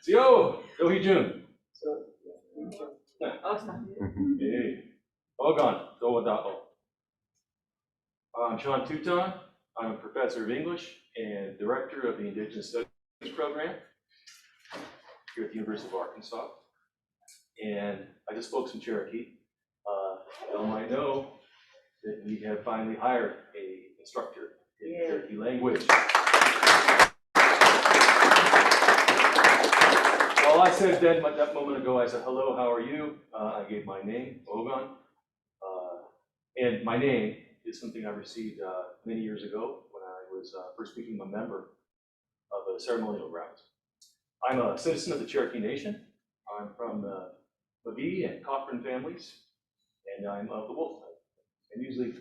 Yo, Jun. Oh, it's not here. Hey, Ogon, I'm Sean Teuton. I'm a professor of English and director of the Indigenous Studies program here at the University of Arkansas. And I just spoke some Cherokee. You might know that we have finally hired an instructor in Cherokee language. Well, I said that moment ago, I said, hello, how are you? I gave my name, Ogon. And my name is something I received many years ago when I was first becoming a member of the ceremonial grounds. I'm a citizen of the Cherokee Nation. I'm from the McGee and Cochran families, and I'm of the Wolf type. And usually,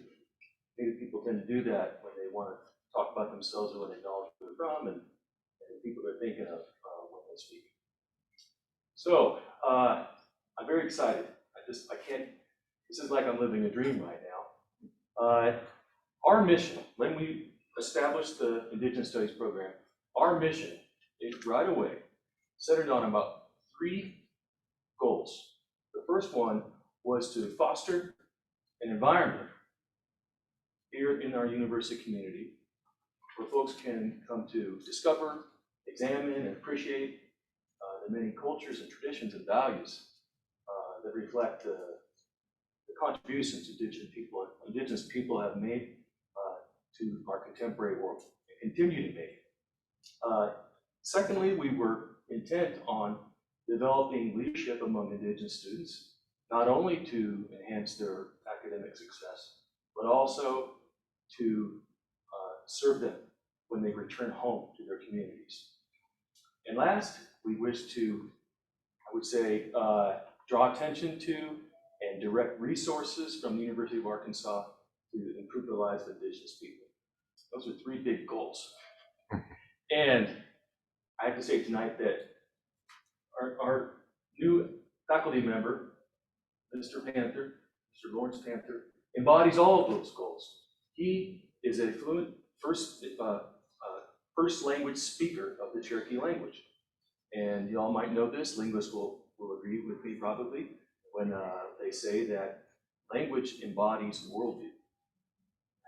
Native people tend to do that when they want to talk about themselves or when they acknowledge where they're from and the people they're thinking of when they speak. So, I'm very excited. I can't, this is like I'm living a dream right now. Our mission, when we established the Indigenous Studies program, our mission is right away centered on about 3 goals. The first one was to foster an environment here in our university community where folks can come to discover, examine, and appreciate the many cultures and traditions and values that reflect the contributions Indigenous people have made to our contemporary world and continue to make. Secondly, we were intent on developing leadership among Indigenous students, not only to enhance their academic success, but also to serve them when they return home to their communities. And last, we wish to, I would say, draw attention to and direct resources from the University of Arkansas to improve the lives of Indigenous people. Those are 3 big goals. And I have to say tonight that our new faculty member, Mr. Panther, Mr. Lawrence Panther, embodies all of those goals. He is a fluent first language speaker of the Cherokee language. And you all might know this, linguists will agree with me probably, when they say that language embodies worldview.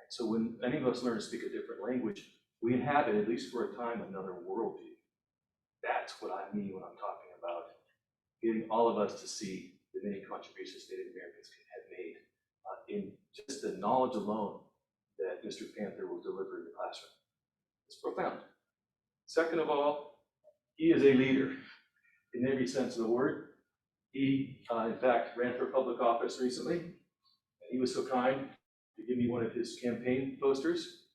So when any of us learn to speak a different language, we inhabit, at least for a time, another worldview. That's what I mean when I'm talking about getting all of us to see the many contributions Native Americans have made in just the knowledge alone that Mr. Panther will deliver in the classroom. It's profound. Second of all, he is a leader in every sense of the word. He, in fact, ran for public office recently, and he was so kind to give me one of his campaign posters.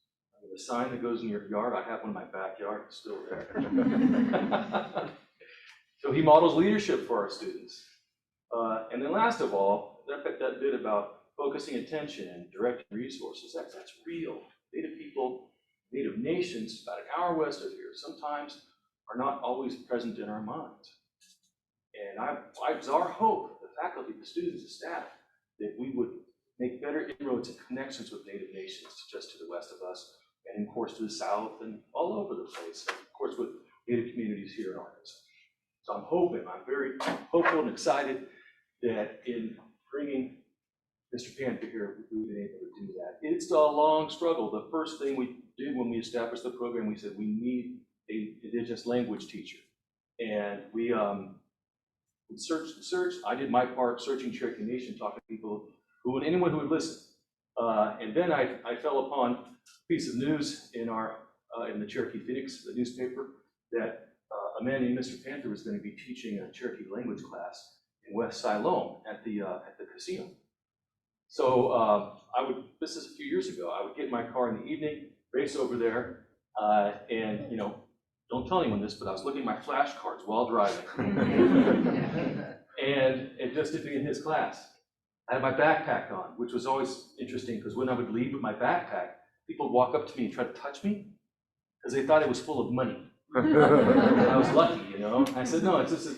The sign that goes in your yard, I have one in my backyard, it's still there. So he models leadership for our students. And then last of all, that bit about focusing attention and directing resources, that's real. Native people, Native nations, about an hour west of here, sometimes are not always present in our minds. And it's our hope, the faculty, the students, the staff, that we would make better inroads and connections with Native nations just to the west of us, and of course to the south and all over the place, and of course with Native communities here in Arkansas. So I'm very hopeful and excited that in bringing Mr. Panther here, we've been able to do that. It's a long struggle. The first thing we did when we established the program, we said we need an Indigenous language teacher. And we searched. I did my part searching Cherokee Nation, talking to people anyone who would listen. And then I fell upon a piece of news in the Cherokee Phoenix, the newspaper, that a man named Mr. Panther was going to be teaching a Cherokee language class in West Siloam at the casino. So this is a few years ago, I would get in my car in the evening, race over there, and don't tell anyone this, but I was looking at my flashcards while driving. And it just to be in his class. I had my backpack on, which was always interesting because when I would leave with my backpack, people would walk up to me and try to touch me because they thought it was full of money. I was lucky, I said, no, I'm just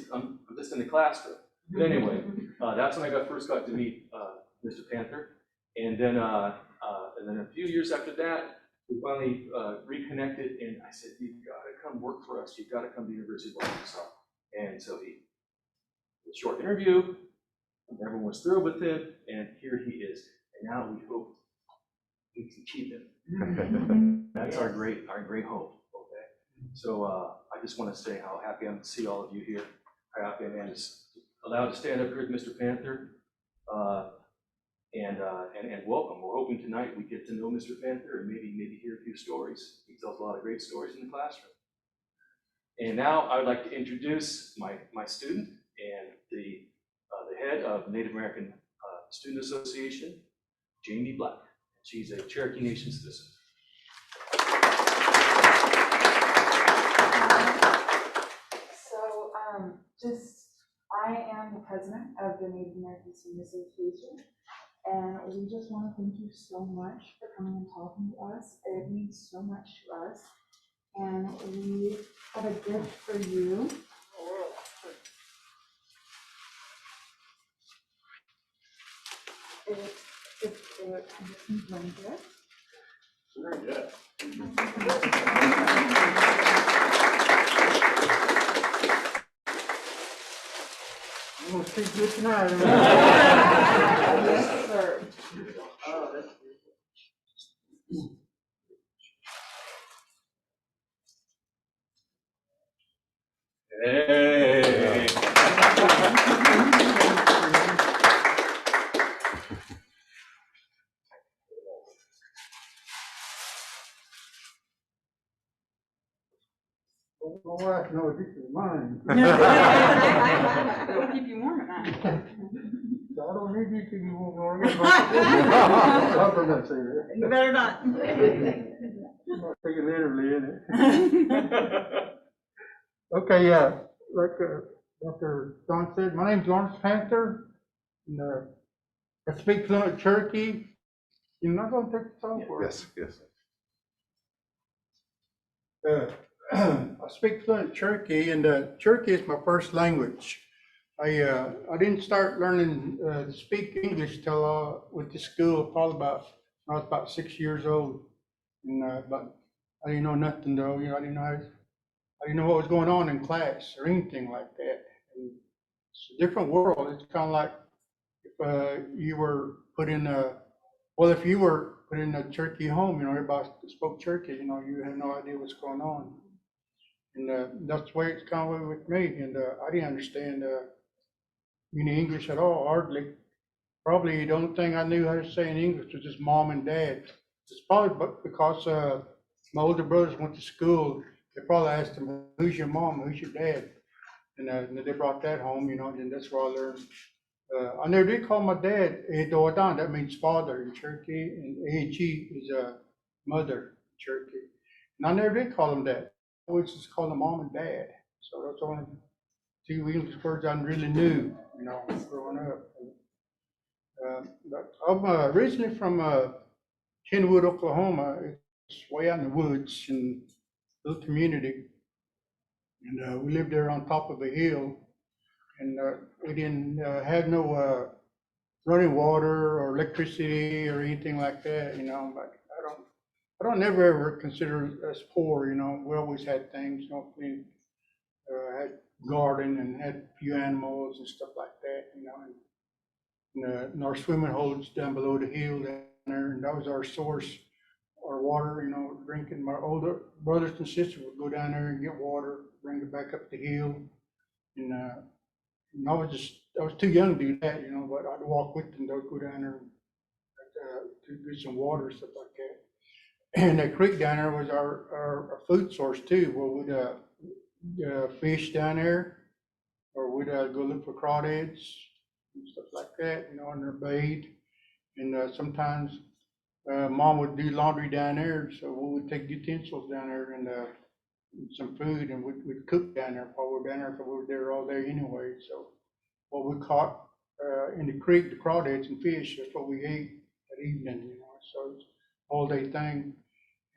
in the classroom. But anyway, that's when I first got to meet Mr. Panther. And then a few years after that, we finally reconnected, and I said, "You've got to come work for us. You've got to come to the University of Arkansas." And so he did a short interview. Everyone was thrilled with him, and here he is. And now we hope we can keep him. That's our great hope. Okay. So I just want to say how happy I am to see all of you here. How happy I am to allowed to stand up here with Mr. Panther. And welcome. We're hoping tonight we get to know Mr. Panther and maybe hear a few stories. He tells a lot of great stories in the classroom. And now I would like to introduce my student and the head of Native American Student Association, Jamie Black. She's a Cherokee Nation citizen. So I am the president of the Native American Student Association. And we just want to thank you so much for coming and talking to us. It means so much to us. And we have a gift for you. It's a blanket. Very good. I'm gonna sleep good tonight. Yes, sir. Oh, that's Hey. my wife knows this is mine. It'll keep you warm at night. So I don't need you to be warm. I'm gonna say that. You better not. I'm gonna take it literally, innit? Okay, yeah, like Dr. Don said, my name's Lawrence Panther, and I speak fluent Cherokee. You're not gonna take the software? Yes. I speak fluent Cherokee, and Cherokee is my first language. I didn't start learning to speak English till I went to school, probably when I was about 6 years old. And but I didn't know nothing though. I didn't know what was going on in class or anything like that. And it's a different world. It's kind of like if you were put in if you were put in a Cherokee home, everybody spoke Cherokee. You had no idea what's going on. And that's the way it's kind of with me. And I didn't understand any English at all, hardly. Probably the only thing I knew how to say in English was just mom and dad. It's probably because my older brothers went to school. They probably asked them, "Who's your mom? Who's your dad?" And they brought that home, and that's where I learned. I never did call my dad Edoadan. That means father in Cherokee, and Ag is mother in Cherokee. And I never did call him that. I always just called them mom and dad. So that's only two English words I really knew, growing up. But I'm originally from Kenwood, Oklahoma. It's way out in the woods in a little community. And we lived there on top of a hill. And we didn't have no running water or electricity or anything like that, but I don't never ever consider us poor, we always had things, we had garden and had a few animals and stuff like that, and our swimming holes down below the hill down there, and that was our source, our water, drinking. My older brothers and sisters would go down there and get water, bring it back up the hill, and I was too young to do that, but I'd walk with them. They'd go down there to get some water, stuff like that. And that creek down there was our food source too. Where we'd fish down there, or we'd go look for crawdads and stuff like that, and they're bathed. And sometimes mom would do laundry down there, so we would take utensils down there and some food, and we'd cook down there while we were down there, because we were there all day anyway. So what we caught in the creek, the crawdads and fish, that's what we ate that evening, so it's all day thing.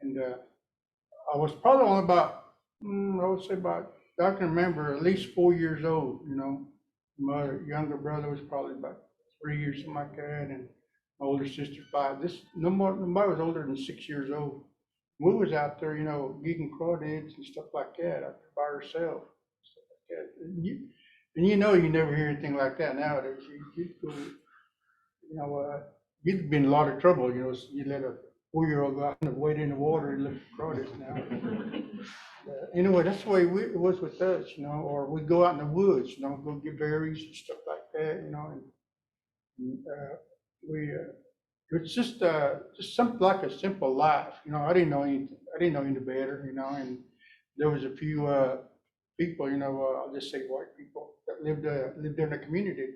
And I was probably only about, I would say I can remember at least 4 years old, My younger brother was probably about 3 years, something like that, and my older sister 5. Nobody was older than 6 years old. We was out there, getting crawdads and stuff like that out there by ourselves. Stuff like that. And you never hear anything like that nowadays. You'd go, you'd be in a lot of trouble, you let a 4-year-old go out and wade in the water and look for crawdads now. Anyway, that's the way it was with us, or we'd go out in the woods, go get berries and stuff like that, and we, it's just something like a simple life, I didn't know any better, and there was a few, people, I'll just say white people that lived in the community.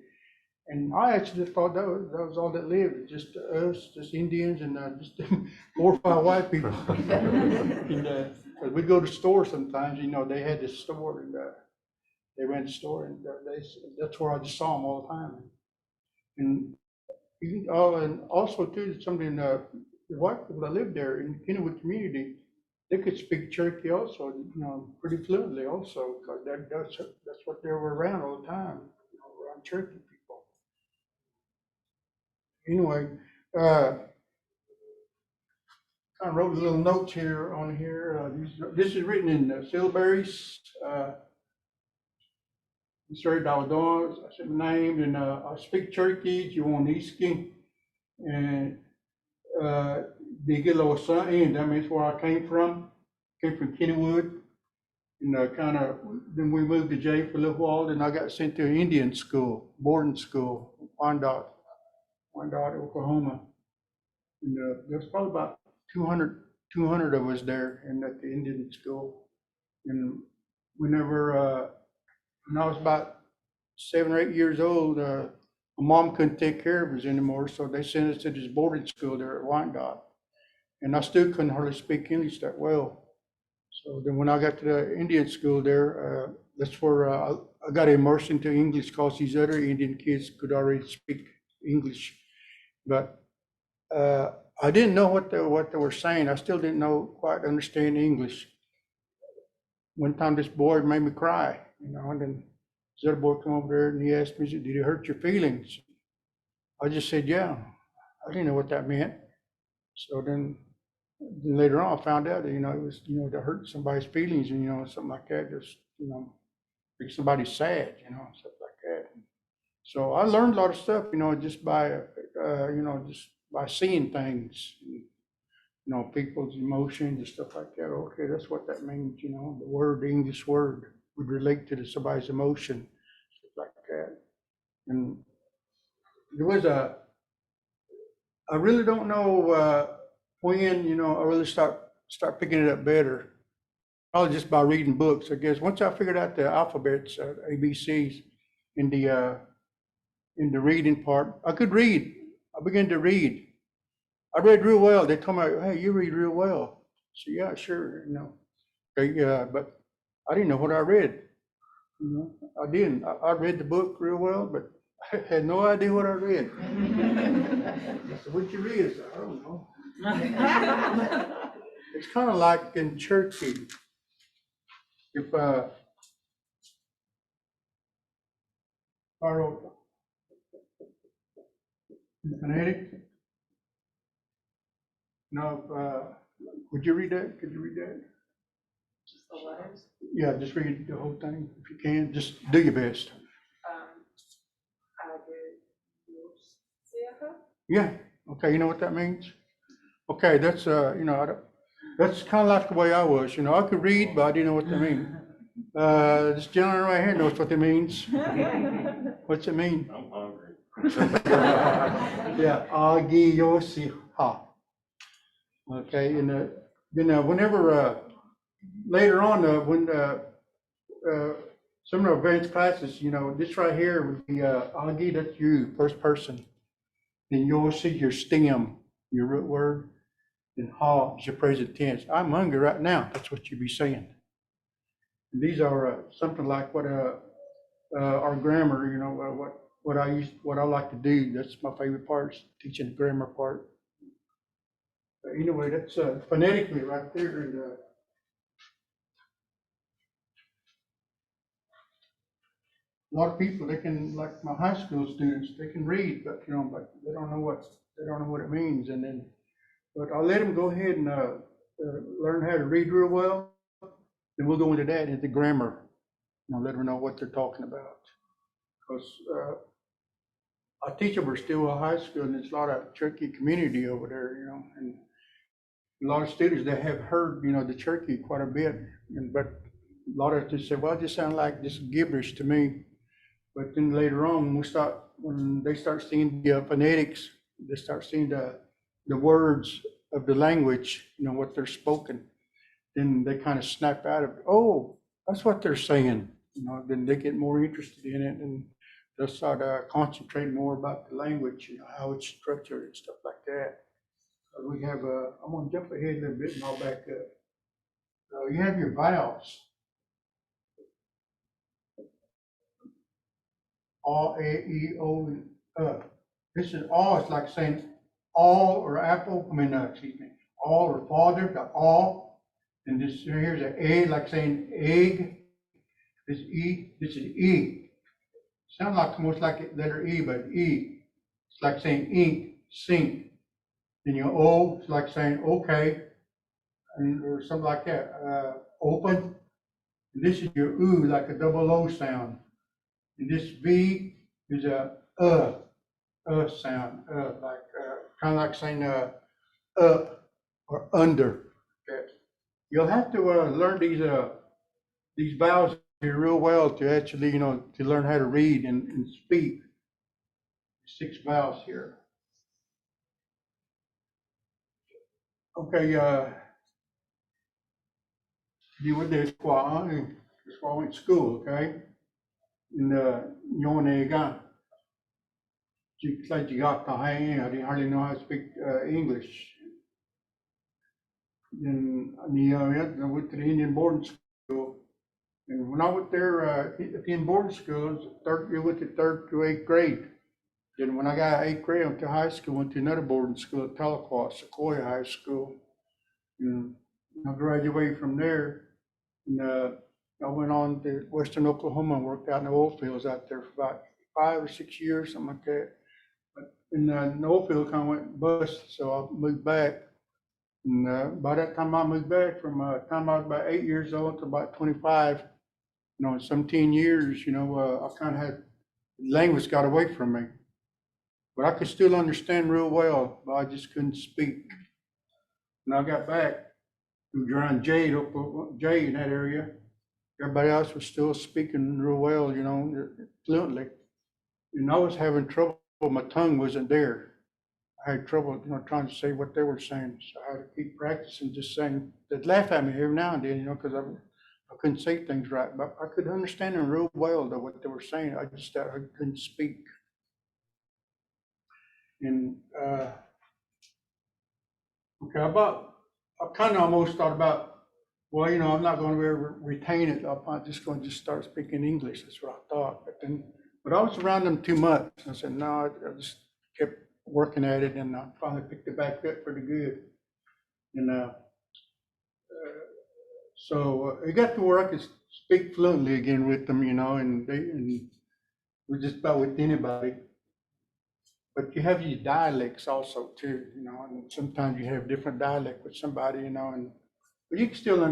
And I actually thought that was all that lived, just us, just Indians, and just 4 or 5 white people. And we'd go to the store sometimes, they had this store, and they ran the store, and that's where I just saw them all the time. And also too, something the white people that lived there in the Kennewood community, they could speak Cherokee also, pretty fluently also, because that's what they were around all the time, around Cherokee people. Anyway, kind of wrote a little notes here on here. This is written in syllabaries. Started Dawadon, I said my name, and I speak Cherokee, Jiwoniski, and Digilo and that means where I came from. Came from Kennewood, and then we moved to Jay for a little while, then I got sent to an Indian school, boarding school, Wyandotte, Oklahoma. And there's probably about 200 of us there and at the Indian school. And when I was about 7 or 8 years old, my mom couldn't take care of us anymore, so they sent us to this boarding school there at Wyandotte. And I still couldn't hardly speak English that well. So then when I got to the Indian school there, that's where I got immersed into English because these other Indian kids could already speak English. But I didn't know what they were saying. I still didn't quite understand English. One time this boy made me cry, and then this other boy come over there and he asked me, did it hurt your feelings? I just said, yeah. I didn't know what that meant. So then later on I found out that, it was, to hurt somebody's feelings and, something like that, just, make somebody sad, stuff like that. So I learned a lot of stuff, just by, just by seeing things, people's emotions and stuff like that. Okay, that's what that means, the English word would relate to somebody's emotion, stuff like that. And there was I really don't know when, I really start picking it up better. Probably just by reading books, I guess. Once I figured out the alphabets, ABCs, in the reading part, I could read. I began to read. I read real well. They told me, hey, you read real well. So yeah, sure, Okay, but I didn't know what I read. I didn't. I read the book real well, but I had no idea what I read. So what you read? I said, I don't know. It's kind of like in Cherokee. If I wrote phonetic, no, would you read that? Could you read that? Just the letters. Yeah, just read the whole thing if you can. Just do your best. Yeah. Okay. You know what that means? Okay. That's that's kind of like the way I was. I could read, but I didn't know what that means. This gentleman right here knows what it means. What's it mean? I'm hungry. Yeah. Agiyosiha. Okay. And whenever later on when some of our advanced classes, this right here would be Agi, that's you, first person. Then Yosi, your stem, your root word. Then Ha is your present tense. I'm hungry right now. That's what you'd be saying. And these are something like what our grammar, what I like to do. That's my favorite part, is teaching the grammar part. But anyway, that's phonetically right there. And, a lot of people, they can, like my high school students, they can read, but but they don't know what it means. And then, but I let them go ahead and learn how to read real well, then we'll go into that, into grammar. Let them know what they're talking about. Because our teacher was still a high school, and there's a lot of Cherokee community over there, and a lot of students that have heard, the Cherokee quite a bit, but a lot of them say, well, it just sounds like this gibberish to me. But then later on, when they start seeing the phonetics, they start seeing the words of the language, what they're spoken, then they kind of snap out of, oh, that's what they're saying. Then they get more interested in it, and they'll start concentrating more about the language, how it's structured and stuff like that. We have, I'm gonna jump ahead a little bit and I'll back up. You have your vowels. A, E, O, and This is all, it's like saying all or apple, excuse me, all or father, the all. And this here's an A, like saying egg. This E, this is E. Sounds like almost like a letter E, but E. It's like saying ink, sink. Then your O, it's like saying okay, or something like that. Open. And this is your U, like a double O sound. And this V is a sound, like kind of like saying up or under. Okay. You'll have to learn these vowels here real well to actually, to learn how to read and speak. 6 vowels here. Okay, you were there before I went to school, okay? In Yonega. It's like you got the high end. I didn't hardly know how to speak English. And I went to the Indian boarding school. And when I went there, at the Indian boarding school, it went to 3rd to 8th grade. Then when I got 8th grade, I went to high school, went to another boarding school at Tahlequah, Sequoia High School. And I graduated from there. And I went on to Western Oklahoma and worked out in the oil fields out there for about 5 or 6 years, something like that. But in the oil field kind of went bust, so I moved back. And by that time I moved back, from the time I was about 8 years old to about 25, in 17 years, I kind of had, language got away from me. But I could still understand real well, but I just couldn't speak. When I got back, we were around Jay in that area. Everybody else was still speaking real well, fluently. And I was having trouble, my tongue wasn't there. I had trouble, trying to say what they were saying. So I had to keep practicing, just saying. They'd laugh at me every now and then, because I couldn't say things right. But I could understand them real well, though, what they were saying. I just I couldn't speak. And okay, I kind of almost thought about, well, I'm not going to ever retain it. I'm just going to start speaking English. That's what I thought. But I was around them too much. I said, no, I just kept working at it, and I finally picked it back up pretty good. And so it got to where I could speak fluently again with them, and we're just about with anybody. But you have these dialects also too, and sometimes you have different dialect with somebody, but you can still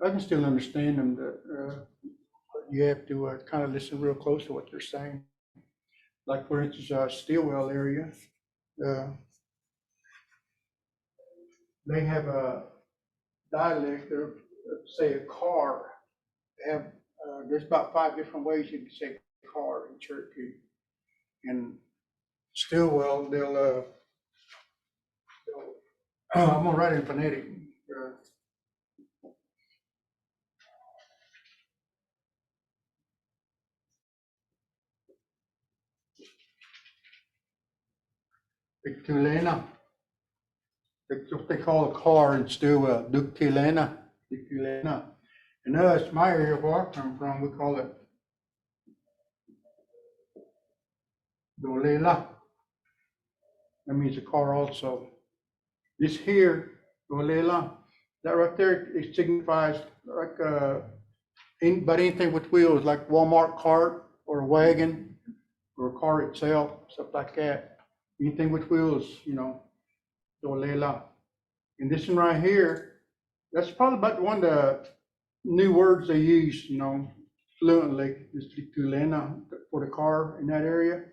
I can still understand them. You have to kind of listen real close to what they're saying. Like for instance, Stillwell area, they have a dialect of, say, a car. They have there's about 5 different ways you can say car in Cherokee, and Stillwell they'll I'm gonna write in phonetic. Dictulena. That's what they call a car in Stillwell. Dictulena. Dictulena. And us, my area where I come from, we call it Dolela. That means a car also. This here, Dolela, that right there, it signifies like but anything with wheels, like Walmart cart or a wagon or a car itself, stuff like that. Anything with wheels, Dolela. And this one right here That's probably about one of the new words they use, fluently, is tulena for the car in that area.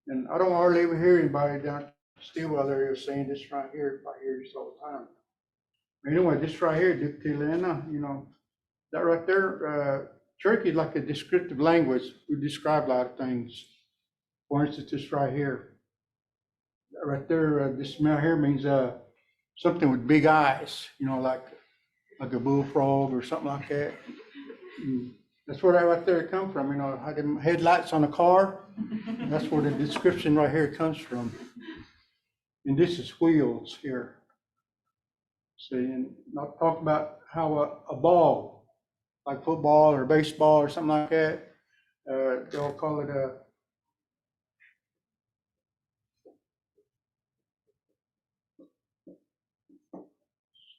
And I don't hardly ever hear anybody down Stillwell area saying this right here. I hear this all the time. Anyway, this right here, tulena, that right there, Cherokee is like a descriptive language. We describe a lot of things. For instance, this right here. Right there, this right here means something with big eyes, like a bullfrog or something like that. That's where that right there come from, had them headlights on a car. That's where the description right here comes from. And this is wheels here. See, and I'll talk about how a ball, like football or baseball or something like that, they'll call it a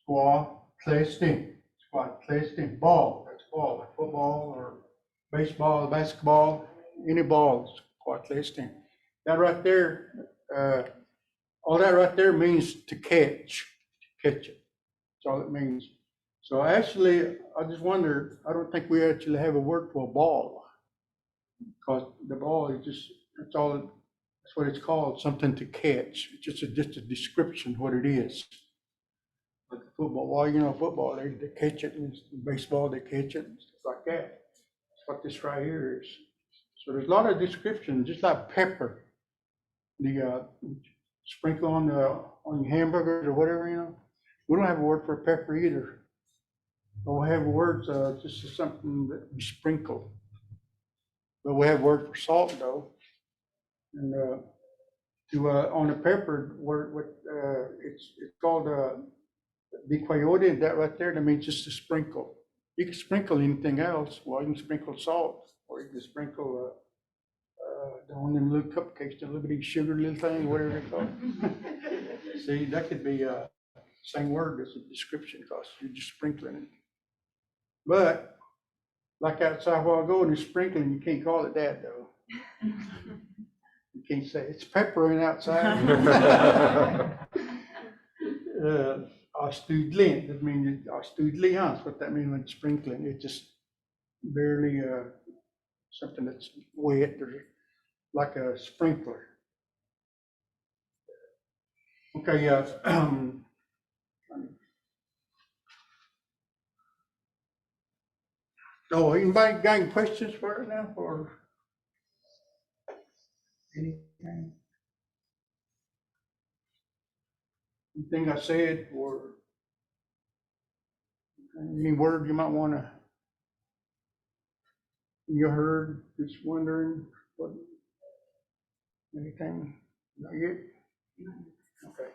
squaw testing. Ball. That's ball, like football or baseball, basketball, any balls, squaw testing. That right there, all that right there means to catch it. That's all it means. So actually, I just wonder, I don't think we actually have a word for a ball. Because the ball is just, that's what it's called, something to catch. It's just a description of what it is. Like football, football, they catch it, and baseball, they catch it, and stuff like that. That's what this right here is. So there's a lot of description, just like pepper. The sprinkle on your hamburgers or whatever, We don't have a word for pepper either. But we have words, just something that we sprinkle. But we have a word for salt though. And on the pepper word, it's called bicoyote. That right there, that means just to sprinkle. You can sprinkle anything else. Well, you can sprinkle salt, or you can sprinkle on them little cupcakes, the little bitty sugar little thing, whatever they call it. See, that could be same word as a description, because you're just sprinkling it. But like outside a while ago, when you're sprinkling, you can't call it that though. You can't say it's peppering outside. Astudlint, that means astudlians. What that means when sprinkling, it's just barely something that's wet or like a sprinkler. Okay, oh, anybody got any questions for it now, or anything? Anything I said, or any word you might want to, you heard, just wondering what, anything? Not yet? Okay.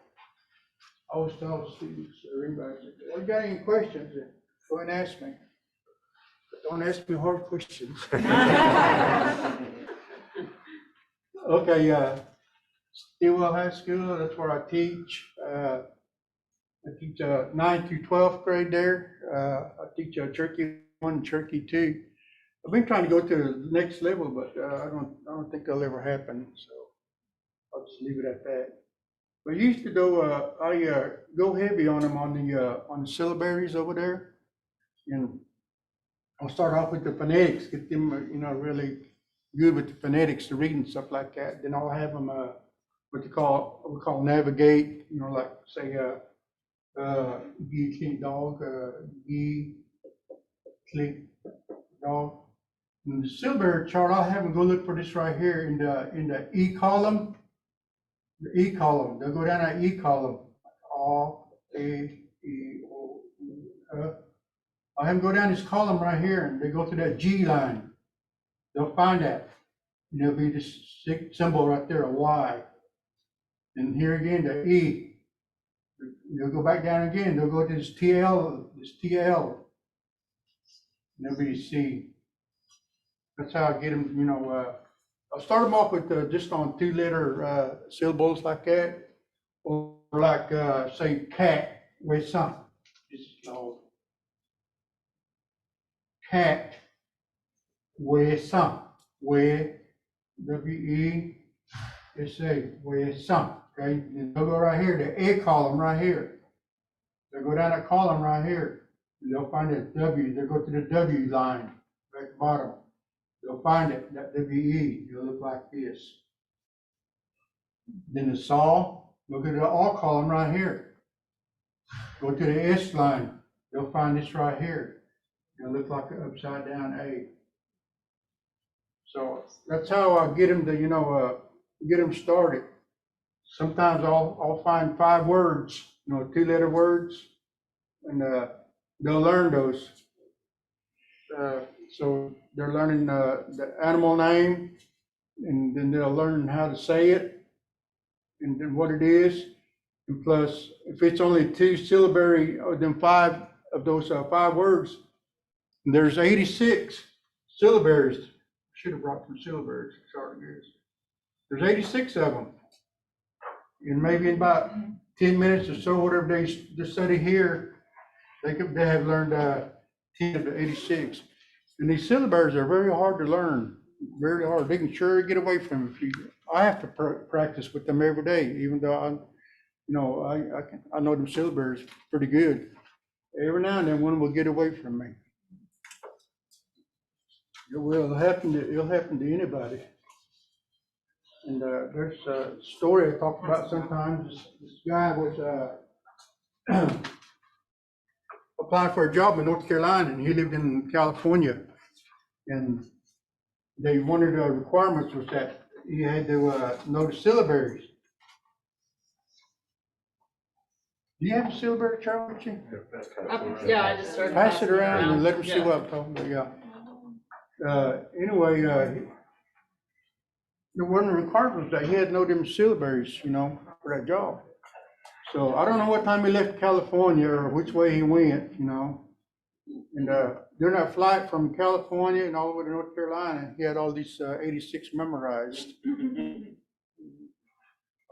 I always tell students or anybody, well, you got any questions, go ahead and ask me. But don't ask me hard questions. Okay, Stillwell High School, that's where I teach. I teach 9th through 12th grade there. I teach Cherokee 1 and Cherokee 2. I've been trying to go to the next level, but I don't think that'll ever happen. So I'll just leave it at that. But used to go, I go heavy on them on the syllabaries over there, and I'll start off with the phonetics, get them really good with the phonetics, the reading stuff like that. Then I'll have them what we call navigate, like say click dog, click dog. In the syllabary chart, I'll have them go look for this right here in the E column. The E column, they'll go down that E column. A, E, O, U, I'll have them go down this column right here, and they go to that G line. They'll find that. And there'll be this symbol right there, a Y. And here again, the E. They'll go back down again. They'll go to this TL. And there'll be a C. That's how I get them, I'll start them off with just on 2-letter syllables like that. Or like, say, cat, with something. Cat, with some, with W-E-S-A, with some. Okay, and they'll go right here, the A column right here. They'll go down that column right here, and they'll find a W, they'll go to the W line, right at the bottom. They'll find it, that WE, it'll look like this. Then the saw, look at the all column right here. Go to the S line, they'll find this right here. It'll look like an upside down A. So that's how I get them to, get them started. Sometimes I'll find 5 words, 2-letter words, and they'll learn those. So they're learning the animal name, and then they'll learn how to say it, and then what it is. And plus, if it's only 2 syllabary, or then 5 of those 5 words, there's 86 syllabaries. Should have brought some syllabaries. Sorry, guys. There's 86 of them. And maybe in about 10 minutes or so, whatever they study here, they have learned 10 of the 86. And these syllabaries are very hard to learn, very hard. They can sure get away from them. I have to practice with them every day, even though I know them syllabaries pretty good. Every now and then one will get away from me. It will happen to anybody. And there's a story I talk about sometimes. This guy was applying for a job in North Carolina, and he lived in California. And one of the requirements was that he had to know the syllabaries. Do you have a syllabary, Charlie? with you? Yeah, I just started. Pass it passing around and let them see Yeah. what I'm talking about. Yeah. Anyway, one of the requirements that he had to know them syllabaries, for that job. So I don't know what time he left California or which way he went, And during that flight from California and all the way to North Carolina, he had all these 86 memorized.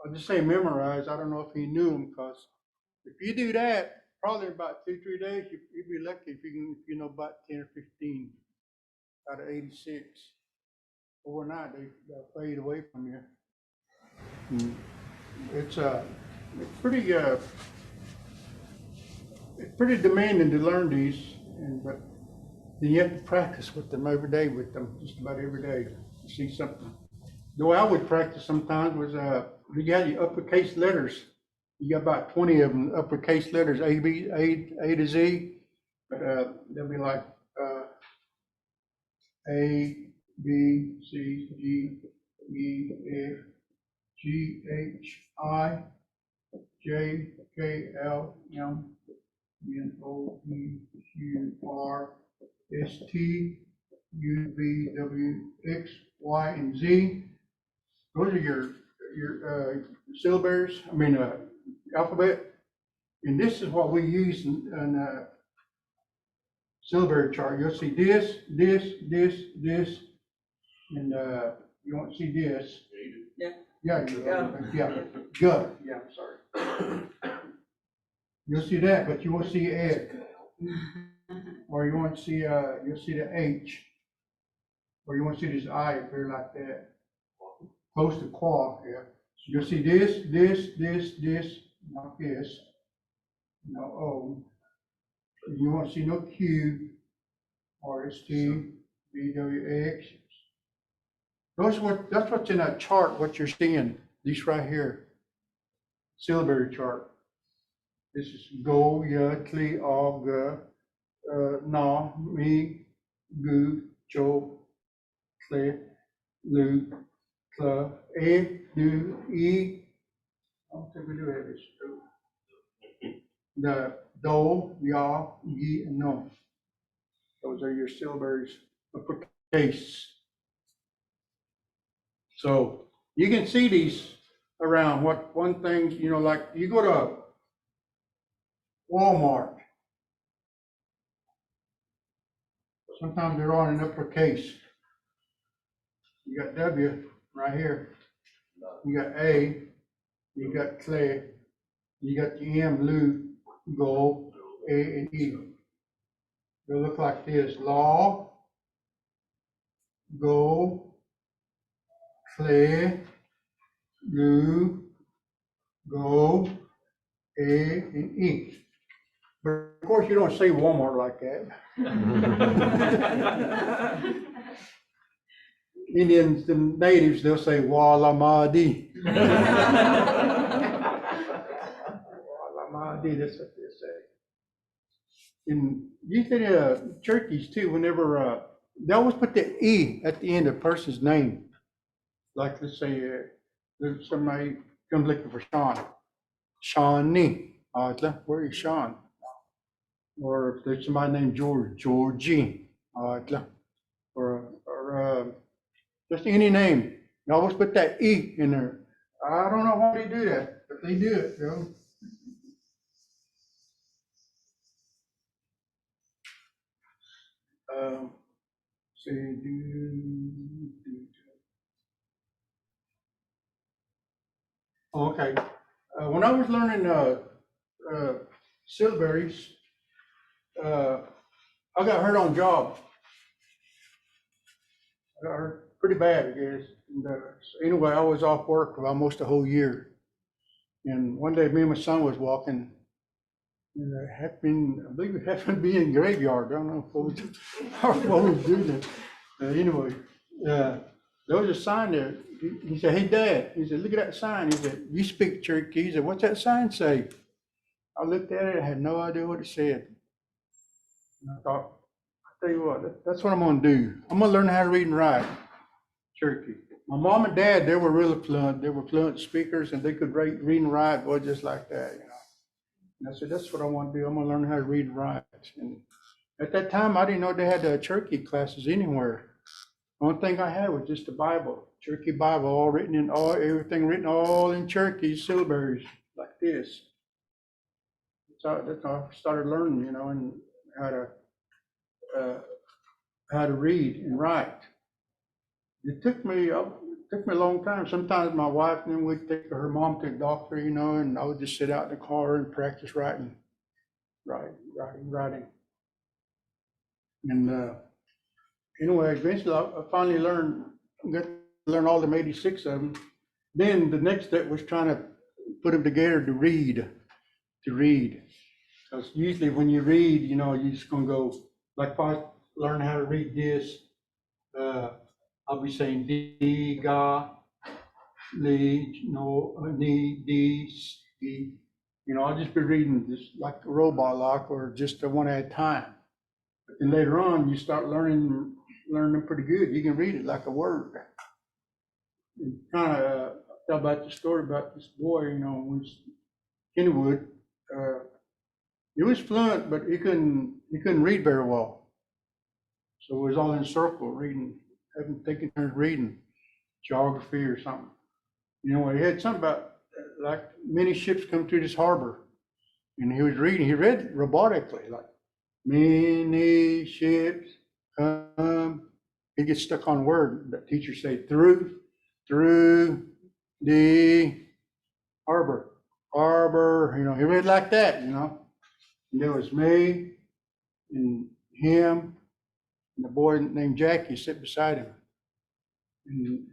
I'll just say memorized. I don't know if he knew them, because if you do that, probably in about 2-3 days, you'd be lucky if you know about 10 or 15 out of 86. Overnight, they'll fade away from you. And it's pretty demanding to learn these, but then you have to practice with them every day, just about every day, to see something. The way I would practice sometimes was, you had your uppercase letters. You got about 20 of them, uppercase letters, A to Z. But they'll be like A, B, C, G, E, F, G, H, I, J, K, L, M, N, O, P, Q, R, S, T, U, V, W, X, Y, and Z. Those are your syllabaries, alphabet. And this is what we use in syllabary chart. You'll see this, and you won't see this. Yeah. Yeah, gut. Yeah, I'm sorry. You'll see that, but you won't see egg. Or you won't see, you'll see the H. Or you won't see this I up here like that. Close to quaff, yeah. So you'll see this, not this. No O. You won't see no Q or S T, V W X. That's what's in that chart, what you're seeing, these right here. Syllabary chart. This is go, ya, tli, og, na, mi, gu, cho, tle, lu, tla, e, du, e. I don't think we do have this. The do, ya, yi, and no. Those are your syllabaries, uppercase. So you can see these around. One thing, like you go to Walmart. Sometimes they're on an uppercase. You got W right here. You got A. You got clay. You got the M, Lu, Go, A, and E. They'll look like this: law, go, clay, Lu, go, A, and E. But of course, you don't say Walmart like that. Indians, the natives, they'll say Walamadi. Walamadi, that's what they say. And usually Cherokees too, whenever, they always put the E at the end of a person's name. Like let's say, there's somebody comes looking for Sean. Shawnee, where is Sean? Or if there's somebody named George, Georgie, or just any name. They always put that E in there. I don't know why they do that, but they do it, you know. Okay. When I was learning syllabaries, I got hurt on job. I got hurt pretty bad, I guess. And, so anyway, I was off work for almost a whole year. And one day, me and my son was walking, and I believe it happened to be in the graveyard. I don't know what we was doing there. Anyway, there was a sign there. He said, "Hey, Dad," he said, "look at that sign." He said, "You speak Cherokee." He said, "What's that sign say?" I looked at it, I had no idea what it said. And I thought, I'll tell you what, that's what I'm gonna do. I'm gonna learn how to read and write Cherokee. My mom and dad, they were really fluent. They were fluent speakers, and they could read and write, boy, just like that, you know. And I said, that's what I want to do. I'm gonna learn how to read and write. And at that time, I didn't know they had Cherokee classes anywhere. The only thing I had was just the Bible, Cherokee Bible, everything written all in Cherokee syllabaries like this. That's how I started learning, you know, and how to read and write. It took me a long time. Sometimes my wife and then we'd take her mom to the doctor, you know, and I would just sit out in the car and practice writing. And anyway, eventually I finally got to learn all them 86 of them. Then the next step was trying to put them together to read. Because usually when you read, you know, you're just gonna go, like if I learn how to read this, I'll be saying D, ga, li, no, ni, di, ski. You know, I'll just be reading just like a robot lock or just one at a time. But then later on, you start learning them pretty good. You can read it like a word. And kind of tell about the story about this boy, you know, was Kennywood. He was fluent, but he couldn't read very well. So it was all in circle reading, taking turns reading geography or something. You know, he had something about like many ships come through this harbor, and he read robotically, like many ships come. He gets stuck on word. The teacher say through the harbor. You know, he read like that, you know. And there was me and him and the boy named Jackie sit beside him. And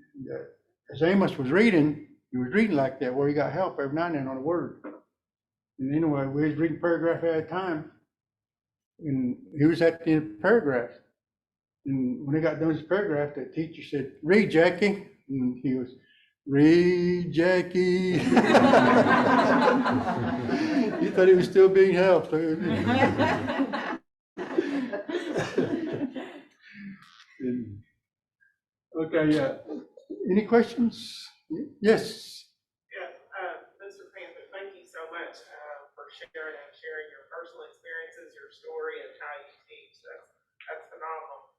as Amos was reading, he was reading like that, where he got help every now and then on a word. And anyway, we was reading paragraph at a time, and he was at the end of the paragraph. And when he got done with his paragraph, the teacher said, "Read, Jackie." And he was, "Read, Jackie." He thought he was still being helped. Okay, yeah. Any questions? Yes. Yeah, Mr. Panther, thank you so much for sharing your personal experiences, your story, and how you teach. That's phenomenal.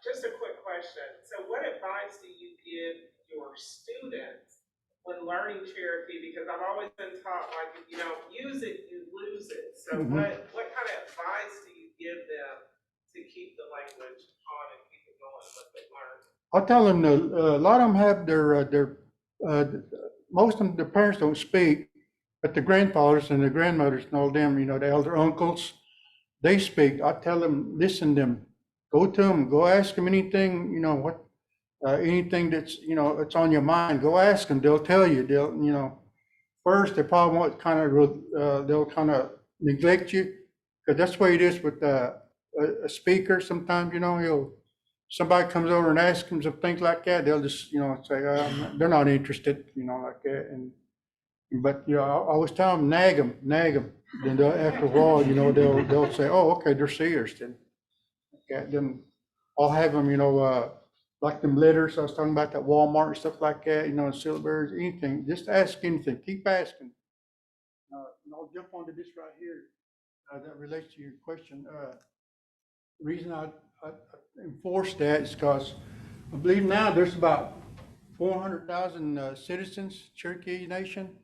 Just a quick question. So what advice do you give your students when learning Cherokee? Because I've always been taught, like, if you don't use it, you lose it. So what kind of advice do you give them to keep the language on and keep it going, what they learn? I'll tell them a lot of them have most of them, their parents don't speak, but the grandfathers and the grandmothers and all them, you know, the elder uncles, they speak. I tell them, listen to them, go to them, go ask them anything, you know, anything that's, you know, it's on your mind, go ask them, they'll tell you, you know, first they probably won't they'll kind of neglect you, Cause that's the way it is with a speaker. Sometimes, somebody comes over and asks them some things like that, they'll just, say, they're not interested, like that. But, I always tell them, nag them. Then after a while, they'll say, oh, okay, they're serious then. Okay, then I'll have them, like them letters I was talking about, that Walmart and stuff like that, syllabaries, anything, just ask anything, keep asking. And I'll jump onto this right here, that relates to your question. The reason I enforce that is because I believe now there's about 400,000 citizens, Cherokee Nation.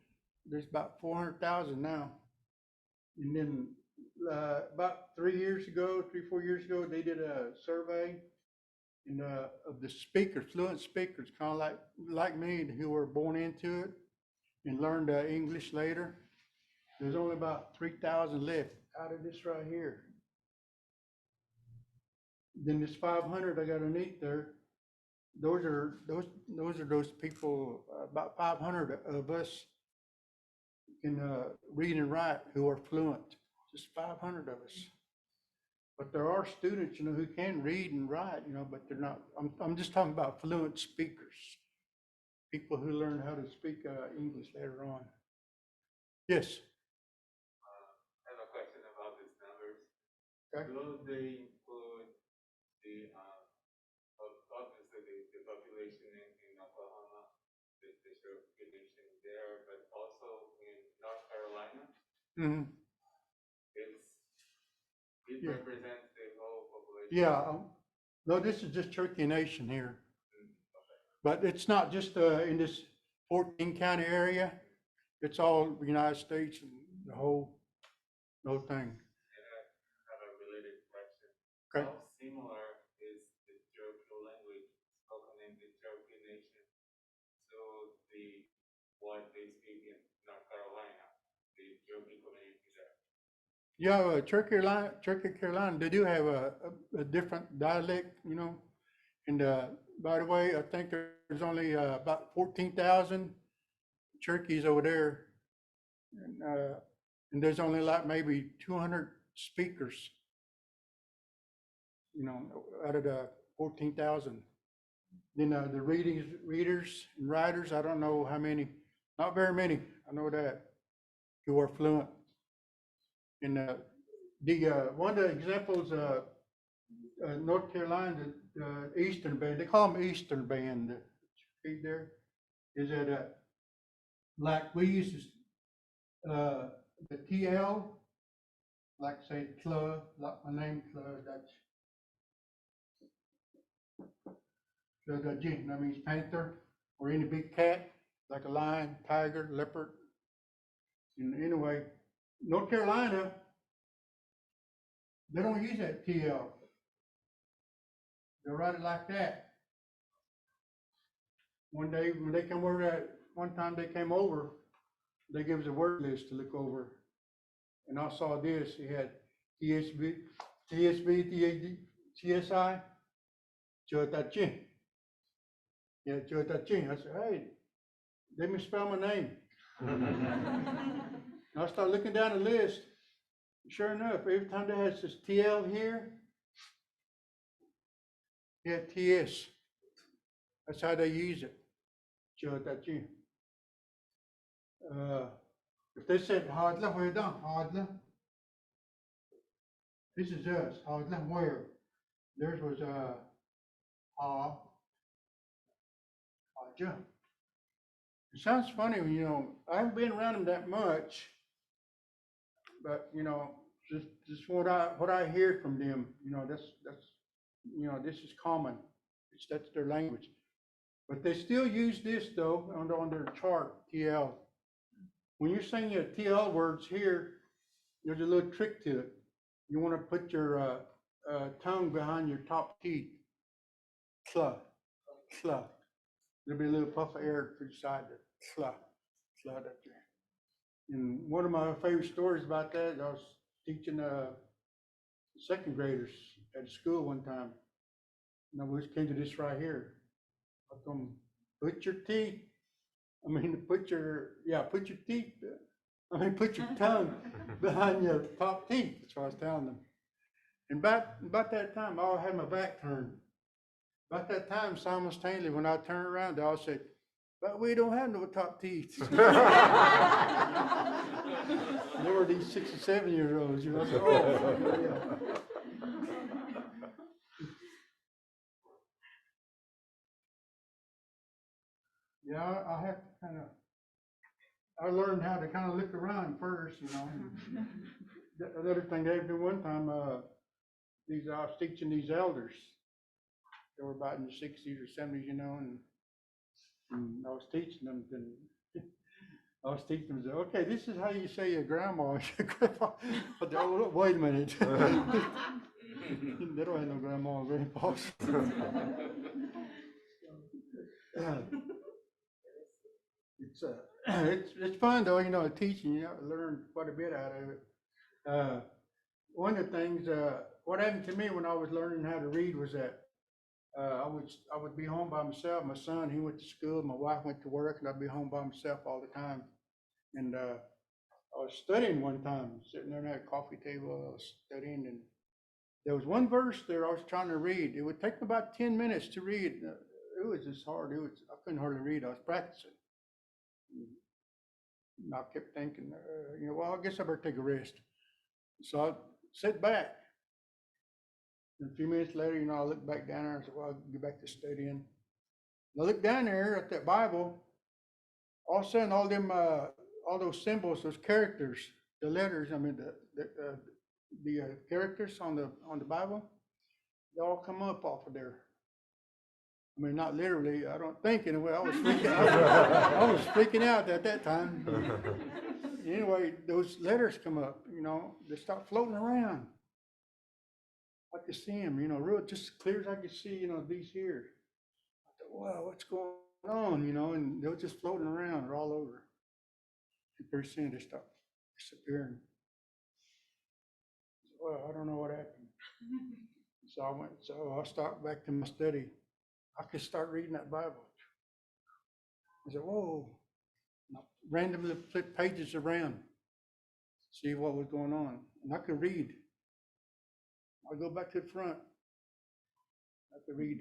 There's about 400,000 now. And then about 4 years ago, they did a survey of the speakers, fluent speakers, kind of like me, who were born into it and learned English later. There's only about 3,000 left out of this right here. Then this 500 I got underneath there. Those are those people. About 500 of us can read and write who are fluent. Just 500 of us. But there are students, who can read and write, but they're not. I'm just talking about fluent speakers, people who learn how to speak English later on. Yes. I have a question about these numbers. Okay. Do they include obviously the population in Oklahoma, the Cherokee Nation there, but also in North Carolina? Mm-hmm. It Yeah. represents the whole population. Yeah. No, this is just Cherokee Nation here. Okay. But it's not just in this 14 county area. It's all the United States and the whole thing. And I have a related question. Okay. How similar is the Cherokee language spoken in the Cherokee Nation to what they speak in North Carolina, the Cherokee community there? Yeah, Cherokee Carolina, they do have a different dialect, And by the way, I think there's only about 14,000 Cherokees over there. And there's only like maybe 200 speakers, out of the 14,000. Then the readers and writers, I don't know how many, not very many, I know that, who are fluent. And one of the examples, North Carolina, the Eastern Band, they call them Eastern Band, there, is that like we use the TL, like say club, like my name club, that's the G, that means panther, or any big cat, like a lion, tiger, leopard. And anyway, North Carolina, they don't use that TL. They write it like that. One day when they come over, one time they came over, they gave us a word list to look over. And I saw this, it had TSB, TAD, TSI, Chotachin. Yeah, Chotachin. I said, hey, let me spell my name. And I started looking down the list. Sure enough, every time they had this TL here, they had TS. That's how they use it. Chotachin. If they said Hadla, where down? Hadla. This is us. Hadla, where? Theirs was Ha. Hadja. It sounds funny, I haven't been around them that much, but just what I hear from them, that's this is common. That's their language. But they still use this though on their chart, TL. When you're saying your TL words here, there's a little trick to it. You want to put your tongue behind your top teeth. Cla, cla. There'll be a little puff of air to the side there. Cla, cla up there. And one of my favorite stories about that, I was teaching second graders at school one time. And I just came to this right here. I told them, put your teeth, put your teeth I mean, put your tongue behind your top teeth, that's what I was telling them. And about that time, I all had my back turned. About that time, simultaneously, when I turned around, they all said, but we don't have no top teeth. They were these 6 and 7-year-olds, you know. I said, oh, yeah. Yeah, I have to kind of, I learned how to kind of look around first, you know. The other thing they did one time, I was teaching these elders. They were about in the 60s or 70s, you know, and I was teaching them, said, okay, this is how you say your grandma. Grandpa. Oh, wait a minute. They don't have no grandma or grandpas. It's fun though, you know, teaching, you learn quite a bit out of it. One of the things, what happened to me when I was learning how to read was that I would be home by myself. My son, he went to school, my wife went to work, and I'd be home by myself all the time. And I was studying one time, sitting there at a coffee table, I was studying, and there was one verse there I was trying to read. It would take me about 10 minutes to read. It was just hard. I couldn't hardly read. I was practicing. And I kept thinking, well, I guess I better take a rest. So I sat back. And a few minutes later, I looked back down there and said, well, I'll get back to studying. And I looked down there at that Bible. All of a sudden, all those symbols, those characters, the letters, I mean, the characters on the Bible, they all come up off of there. I mean, not literally, I don't think anyway. I was freaking out. I was freaking out at that time. Anyway, those letters come up, they start floating around. I could see them, real just as clear as I could see, these here. I thought, wow, what's going on, and they were just floating around all over. And pretty soon they start disappearing. Well, I don't know what happened. So I started back to my study. I could start reading that Bible. I said, whoa. And I randomly flipped pages around, see what was going on. And I could read. I go back to the front. I could read.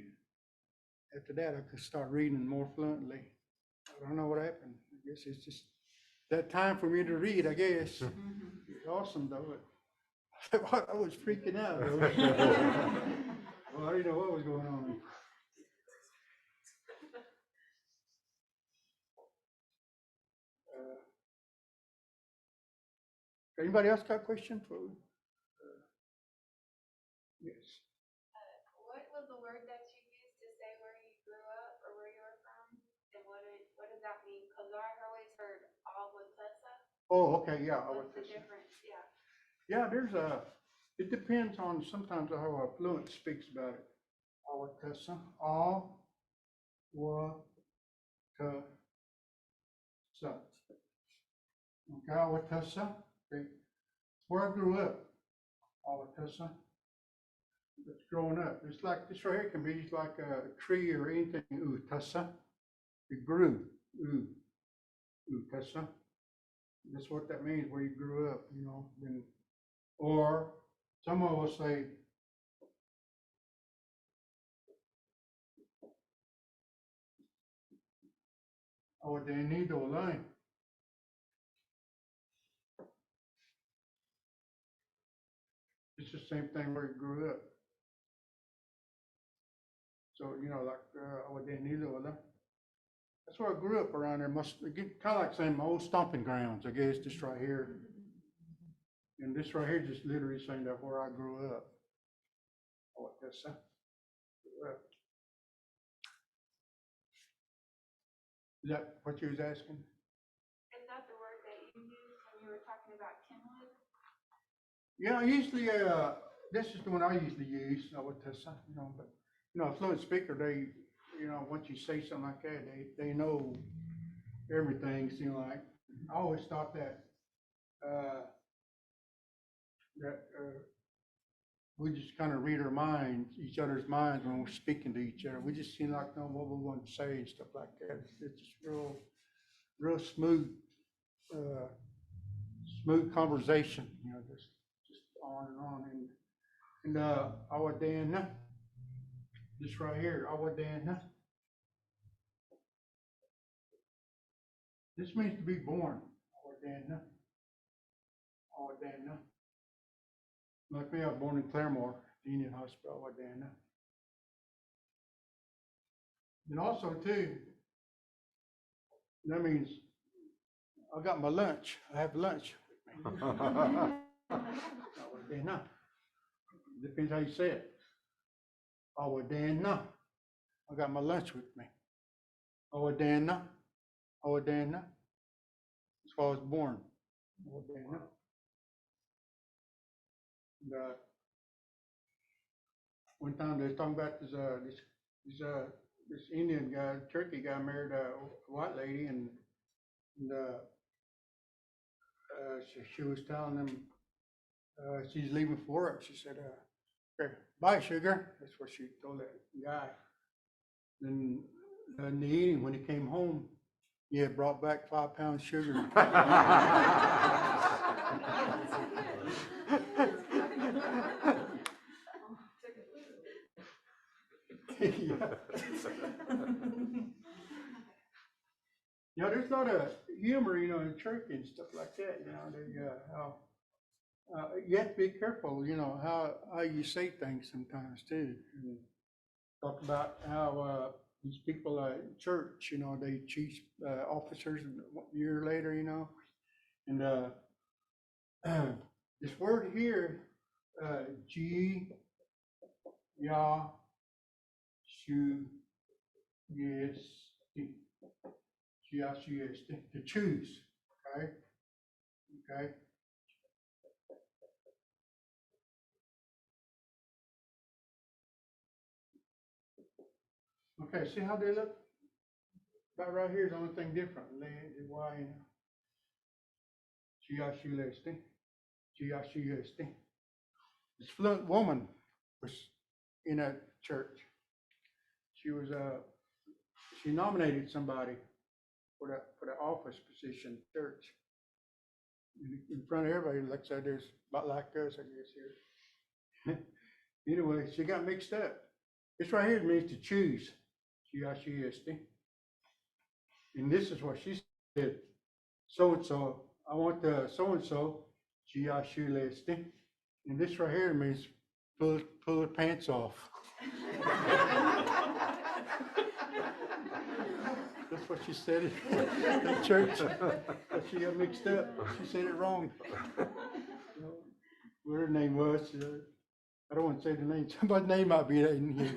After that, I could start reading more fluently. I don't know what happened. I guess it's just that time for me to read, I guess. It's awesome, though. I was freaking out, though. Well, I didn't know what was going on. Anybody else got a question for me? Yes. What was the word that you used to say where you grew up or where you were from? And what does that mean? Because I always heard Awatessa. Oh, okay, yeah. What's the difference? Yeah. Yeah, it depends on sometimes how a fluent speaks about it. Awatessa. Okay, Awatessa. Okay. Where I grew up. Awatessa. It's growing up. It's like this right here can be like a tree or anything. Tassa. It grew. Tassa. That's what that means, where you grew up, or some of us say, oh, they need to learn. It's the same thing where you grew up. So, like, oh, they need to learn. That's where I grew up around there. Kind of like saying my old stomping grounds, I guess, just right here. And this right here just literally saying that where I grew up. Oh, that's that. Is that what you was asking? Is that the word that you used when you were talking about kinwood? Yeah, usually, this is the one I usually use, but, a fluent speaker, they, once you say something like that, they know everything, like, I always thought that, we just kind of read our minds, each other's minds when we're speaking to each other. We just seem like know what we're going to say and stuff like that. It's just real smooth, smooth conversation, just on and on. And awadana, this right here, awadana. This means to be born. Awadana. Awadana. Like me, I was born in Claremore, the Indian Hospital, Awadana. And also too, that means I got my lunch. I have lunch. Awadana. Depends how you say it. Awadana. I got my lunch with me. Awadana. Awadana. That's why I was born. Awadana. And, one time they was talking about this Indian guy, Cherokee guy, married a white lady, and she was telling him she's leaving for work. She said, "Okay, bye, sugar." That's what she told that guy. Then in the evening, when he came home, he had brought back 5 pounds of sugar. Yeah, there's a lot of humor, in Cherokee and stuff like that. You have to be careful, how you say things sometimes too. And talk about how these people at church, they chief officers a year later, and this word here, G, Ya, Shu, Yes, G-I-C-S, to choose, okay? Okay. Okay, see how they look? About right here is the only thing different. The Y, G-I-C-S, G-I-C-S. This fluent woman was in a church. She nominated somebody for the office position in church. In front of everybody, like I said, there's about like us, I guess, here. Anyway, she got mixed up. This right here means to choose, G-I-C-S-T. And this is what she said, so-and-so, I want the so-and-so, G-I-C-S-T. And this right here means pull her pants off. That's what she said in church. But she got mixed up. She said it wrong. What her name was, I don't want to say the name. Somebody's name might be in here.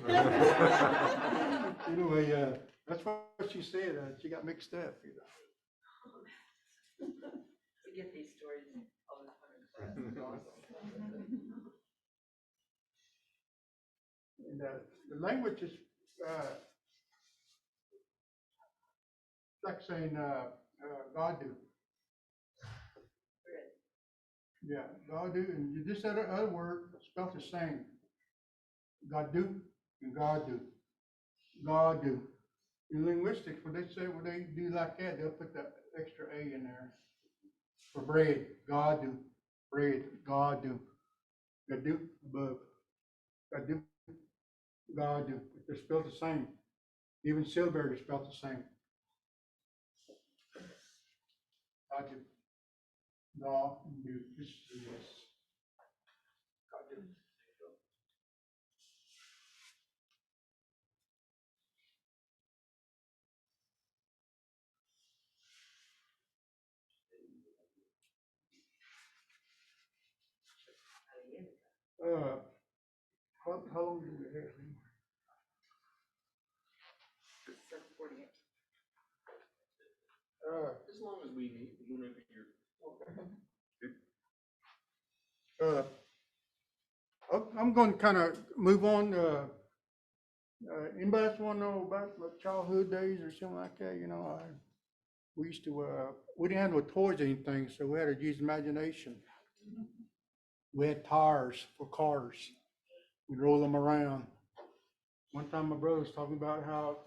Anyway, that's what she said. She got mixed up. We get these stories all the time. And the language is like saying God do. Yeah, God do, and you just said other word spelled the same. God do and God do. God do. In linguistics, when they do like that, they'll put the extra A in there. For bread, God do. Bread, God do. God do above. God do. God do. They're spelled the same. Even syllabary is spelled the same. God do. God do. This is yes. God do. How long do we have? 7:48. As long as we need, whenever you're. I'm going to kind of move on. Anybody else want to know about my childhood days or something like that? We used to, we didn't have no toys or anything, so we had to use imagination. We had tires for cars. We'd roll them around. One time my brother was talking about how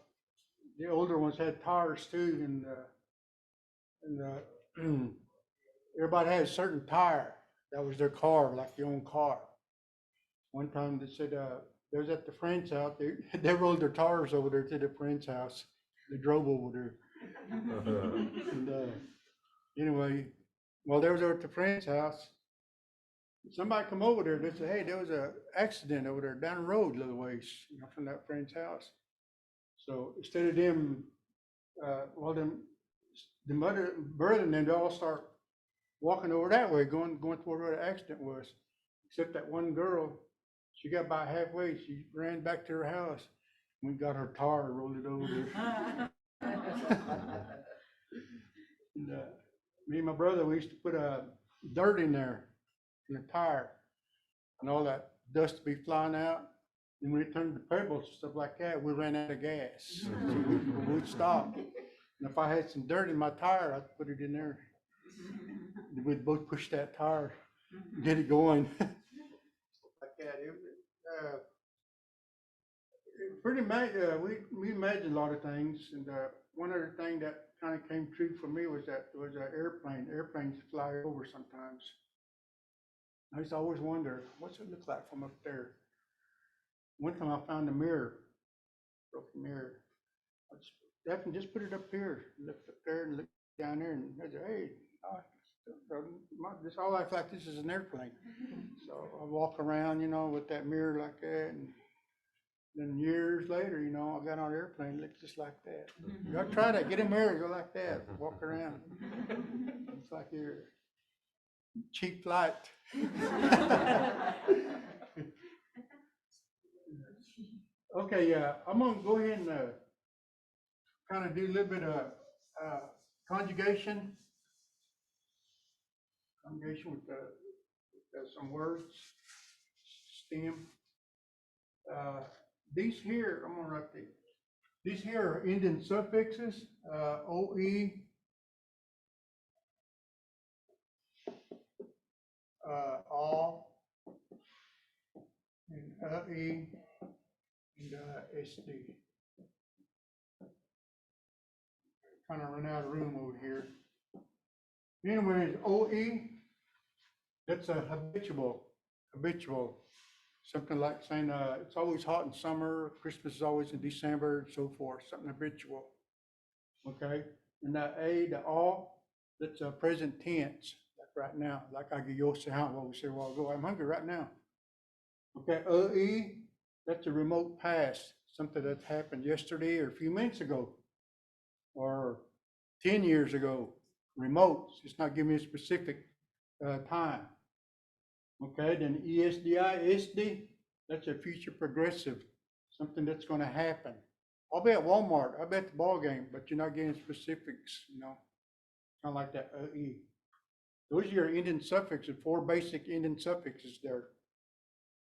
the older ones had tires too, and everybody had a certain tire. That was their car, like your own car. One time they said, they was at the friend's house, they rolled their tires over there to the friend's house. They drove over there. And, anyway, while they was over at the friend's house, somebody come over there, they said, hey, there was a accident over there down the road a little ways, from that friend's house. So instead of them, the mother, brother and them, they all start walking over that way, going toward where the accident was. Except that one girl, she got about halfway, she ran back to her house. We got her tire, rolled it over there. And, me and my brother, we used to put dirt in there, in the tire, and all that dust to be flying out. And when it turned to pebbles and stuff like that, we ran out of gas. So we'd stop. And if I had some dirt in my tire, I'd put it in there. We'd both push that tire, get it going. Like that. Pretty much, we imagined a lot of things. And one other thing that kind of came true for me was that there was an airplane. Airplanes fly over sometimes. I used to always wonder, what's it look like from up there? One time I found a mirror, broken mirror. I just put it up here, looked up there and looked down there, and I said, hey, this all acts like this is an airplane. So I walk around, with that mirror like that, and then years later, I got on an airplane, it looked just like that. You gotta try that, get a mirror, go like that, walk around. It's like your cheap flight. Okay, I'm gonna go ahead and kind of do a little bit of conjugation. Conjugation with some words, stem. These here, I'm gonna write these here are Indian suffixes, OE, all, and E, and SD. Kind of run out of room over here. Anyways, OE, that's a habitual. Something like saying it's always hot in summer, Christmas is always in December, and so forth, something habitual. Okay, and that A, the all, that's a present tense, like right now, like I go say, what we said a while ago, I'm hungry right now. Okay, OE, that's a remote past, something that happened yesterday or a few minutes ago, or 10 years ago. Remote, it's not giving me a specific time. Okay, then ESDI, SD, that's a future progressive, something that's going to happen. I'll be at Walmart, I'll be at the ball game, but you're not getting specifics, kind of like that E. Those are your Indian suffixes, 4 basic Indian suffixes there.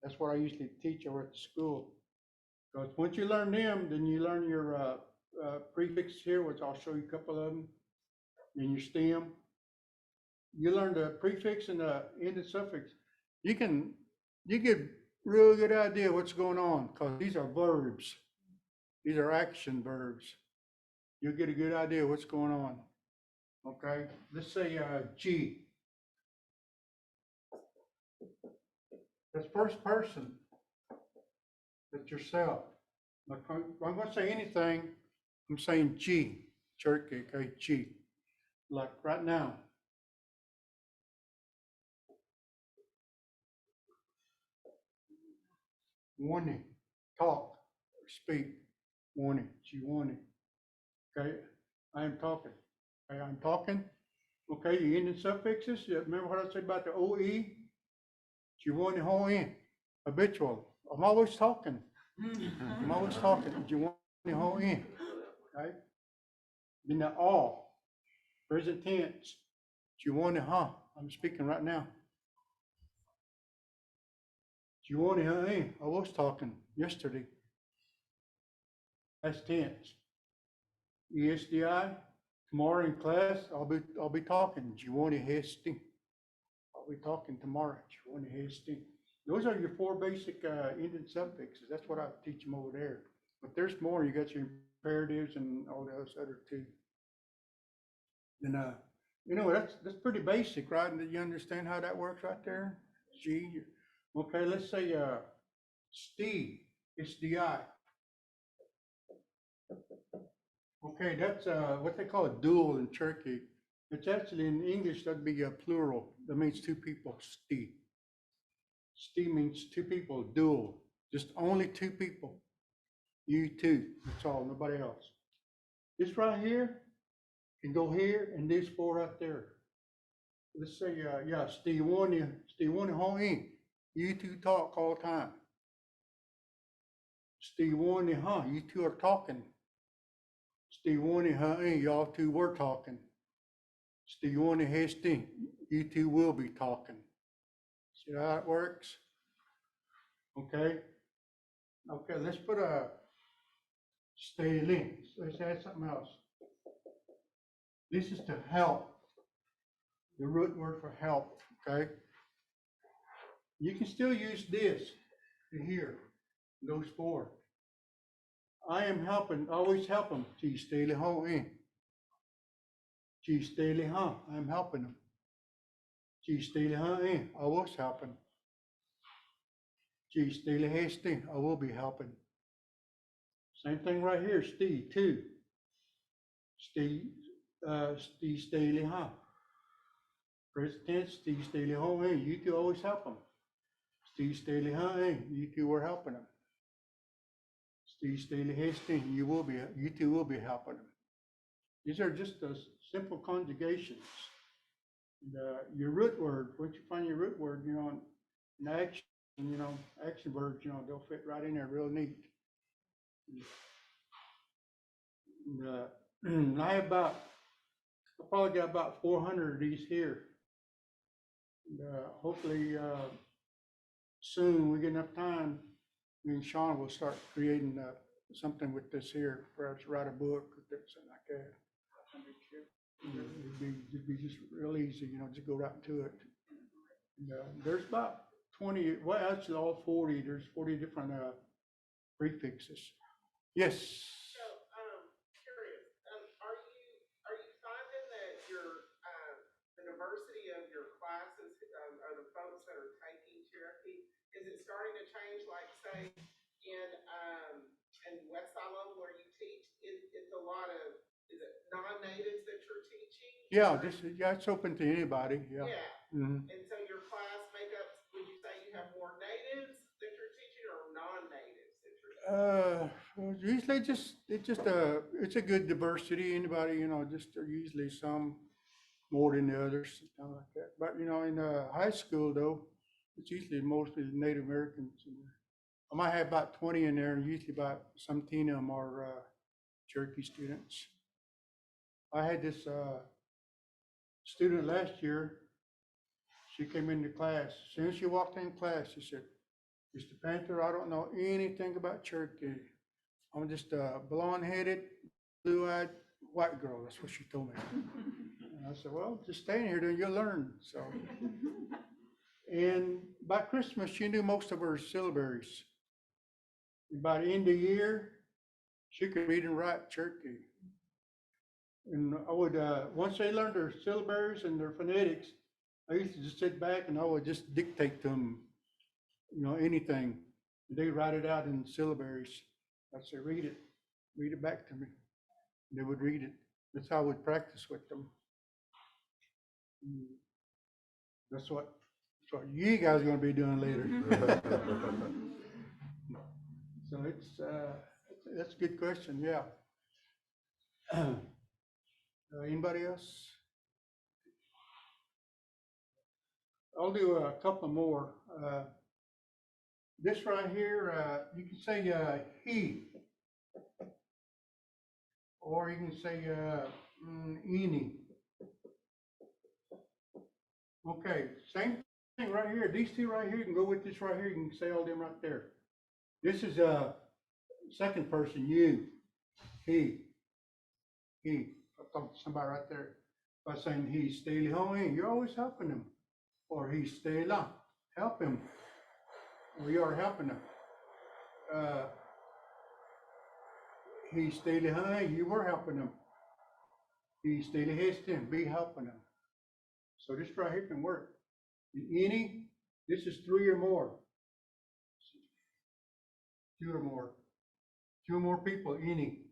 That's what I usually teach over at the school. Because once you learn them, then you learn your prefix here, which I'll show you a couple of them, and your stem. You learn the prefix and the Indian suffix. You get real good idea what's going on, because these are verbs. These are action verbs. You'll get a good idea what's going on. Okay, let's say G. That's first person. That's yourself. If I'm going to say anything, I'm saying G. Cherokee, okay, G. Like right now. Warning, talk, speak, warning, she warning. Okay, I am talking. Okay, I'm talking. Okay, the Indian suffixes, remember what I said about the OE? She warning, whole in, habitual. I'm always talking. I'm always talking. She warning, whole in. Okay, then the all, present tense. She warning, I'm speaking right now. She warning, I was talking yesterday. Past tense. ESDI, tomorrow in class, I'll be talking. Jiwani Hesti. I'll be talking tomorrow. Jiwani Hesti. Those are your 4 basic Indian suffixes. That's what I teach them over there. But there's more. You got your imperatives and all those other 2. Then You know, that's pretty basic, right? And you understand how that works right there? G, okay, let's say, Steve, it's DI. Okay, that's, what they call a dual in Cherokee. It's actually in English, that'd be a plural. That means two people, Steve. Steve means two people, dual, just only two people. You two, that's all, nobody else. This right here can go here and this four right there. Let's say, yeah, Steve one, home in. You two talk all the time. Steve one, you two are talking. Steve one, y'all two were talking. Steve one, hasty, you two will be talking. See how it works? Okay. Okay, let's put a stay link. Let's add something else. This is to help. The root word for help, okay? You can still use this to here, those four. I am helping, always help them. Geez, daily home in. Geez, daily I'm helping them. Geez, daily in. I was helping. Geez, daily hasty. I will be helping. Same thing right here, Steve, too. Steve, Steve daily Present tense, Steve daily home in. You two always help them. Steve daily in. You two were helping them. Steve daily hasty. You two will be helping them. These are just simple conjugations. And, your root word, once you find your root word, you know, in action, you know, action verbs, you know, they'll fit right in there real neat. And, I probably got about 400 of these here. And, hopefully, soon we get enough time, me and Sean will start creating something with this here, perhaps write a book or something like that. It'd be just real easy, you know, just go right into it. And, there's about 20, well, actually all 40, there's 40 different prefixes. Yes. So, curious, are you finding that the diversity of your classes, or the folks that are taking Cherokee, is it starting to change, like, say, in West Island where you teach, it's a lot of, is it non-natives that you're teaching? Yeah, it's open to anybody, yeah. Yeah, Mhm. and so your class makeup, would you say you have more natives that you're teaching or non-natives that you're teaching? Usually it's a good diversity, anybody, you know, just usually some more than the others, something like that. But, you know, in high school though, it's usually mostly Native Americans in there. I might have about 20 in there, and usually about 17 of them are Cherokee students. I had this student last year. She came into class. As soon as she walked in class, she said, "Mr. Panther, I don't know anything about Cherokee. I'm just a blonde-headed, blue-eyed white girl." That's what she told me. And I said, "Well, just stay in here, then you'll learn." So, and by Christmas, she knew most of her syllabaries. By the end of the year, she could read and write Cherokee. And I would, once they learned their syllabaries and their phonetics, I used to just sit back and I would just dictate to them, you know, anything. They write it out in syllabaries. I'd say, read it back to me. They would read it. That's how I would practice with them. That's what you guys are going to be doing later. So that's a good question, yeah. Anybody else? I'll do a couple more. This right here, you can say he, or you can say any. Okay, same thing right here. These two right here, you can go with this right here. You can say all them right there. This is second person, you, he. I'm talking to somebody right there. By saying he, stay home, you're always helping them. Or he, stay la, help him. Or you are helping them. He, stay home, you were helping them. He, stay him, be helping them. So this right here can work. In any, this is 3 or more. 2 or more. 2 or more people, any.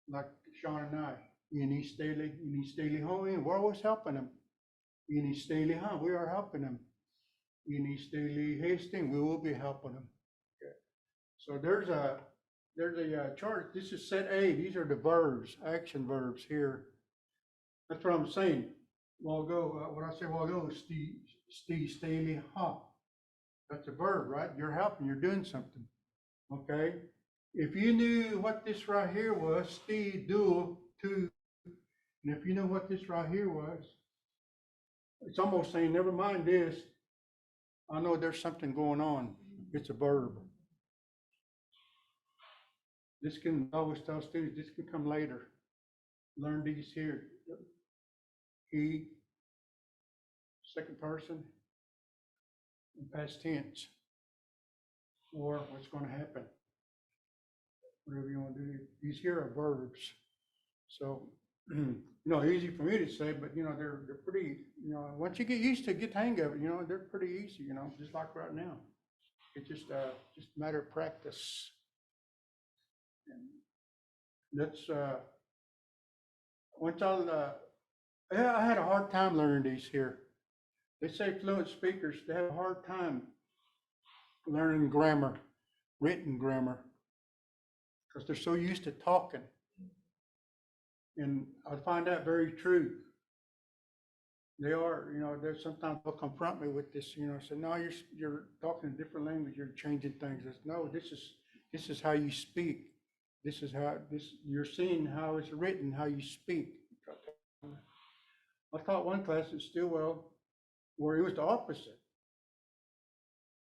Like Sean and I. Any Staley home, we're always helping them. Any Staley home, we are helping them. Any Staley Hastings, we will be helping them. Okay. So there's a chart. This is set A. These are the verbs, action verbs here. That's what I'm saying. While ago, what I said while ago is Steve Staley, huh? That's a verb, right? You're helping, you're doing something. Okay? If you knew what this right here was, Steve, do, to, and if you know what this right here was, it's almost saying, never mind this. I know there's something going on. It's a verb. This can, I always tell students, this can come later. Learn these here. He, second person, and past tense, or what's going to happen. Whatever you want to do. These here are verbs. So, easy for me to say, but they're pretty, once you get used to it, get the hang of it, they're pretty easy, just like right now. It's just a matter of practice. And that's, I had a hard time learning these here. They say fluent speakers, they have a hard time learning grammar, written grammar, because they're so used to talking. And I find that very true. They are, there's sometimes they'll confront me with this, say, no, you're talking a different language, you're changing things. I say, no, this is how you speak. This is how you're seeing how it's written, how you speak. I taught one class at Stillwell where it was the opposite.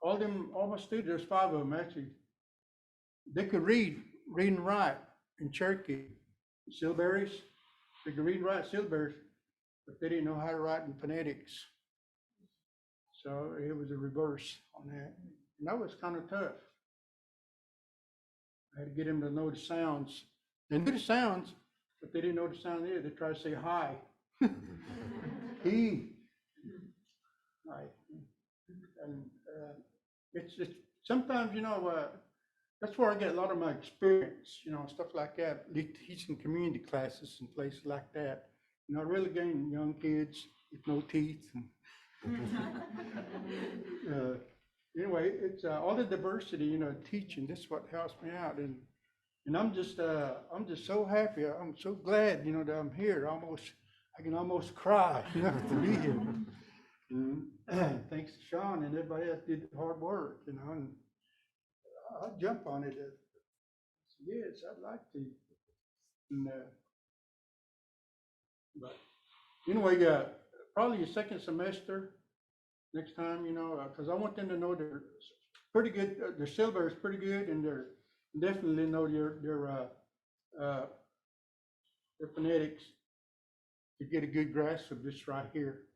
All my students, there's 5 of them actually, they could read and write in Cherokee, syllabaries. They could read and write syllabaries, but they didn't know how to write in phonetics. So it was a reverse on that. And that was kind of tough. I had to get them to know the sounds. They knew the sounds, but they didn't know the sound either. They tried to say hi. He. Hi. And it's sometimes, that's where I get a lot of my experience, stuff like that, teaching community classes and places like that. Really getting young kids with no teeth. And, anyway, it's all the diversity, teaching. This is what helps me out, and I'm just so happy. I'm so glad, that I'm here. I can almost cry, to be here. And thanks to Sean and everybody else did hard work, and I'll jump on it. Yes, I'd like to. And, but anyway, probably your second semester next time, because I want them to know they're pretty good. Their syllabary is pretty good, and they're definitely know their phonetics to get a good grasp of this right here.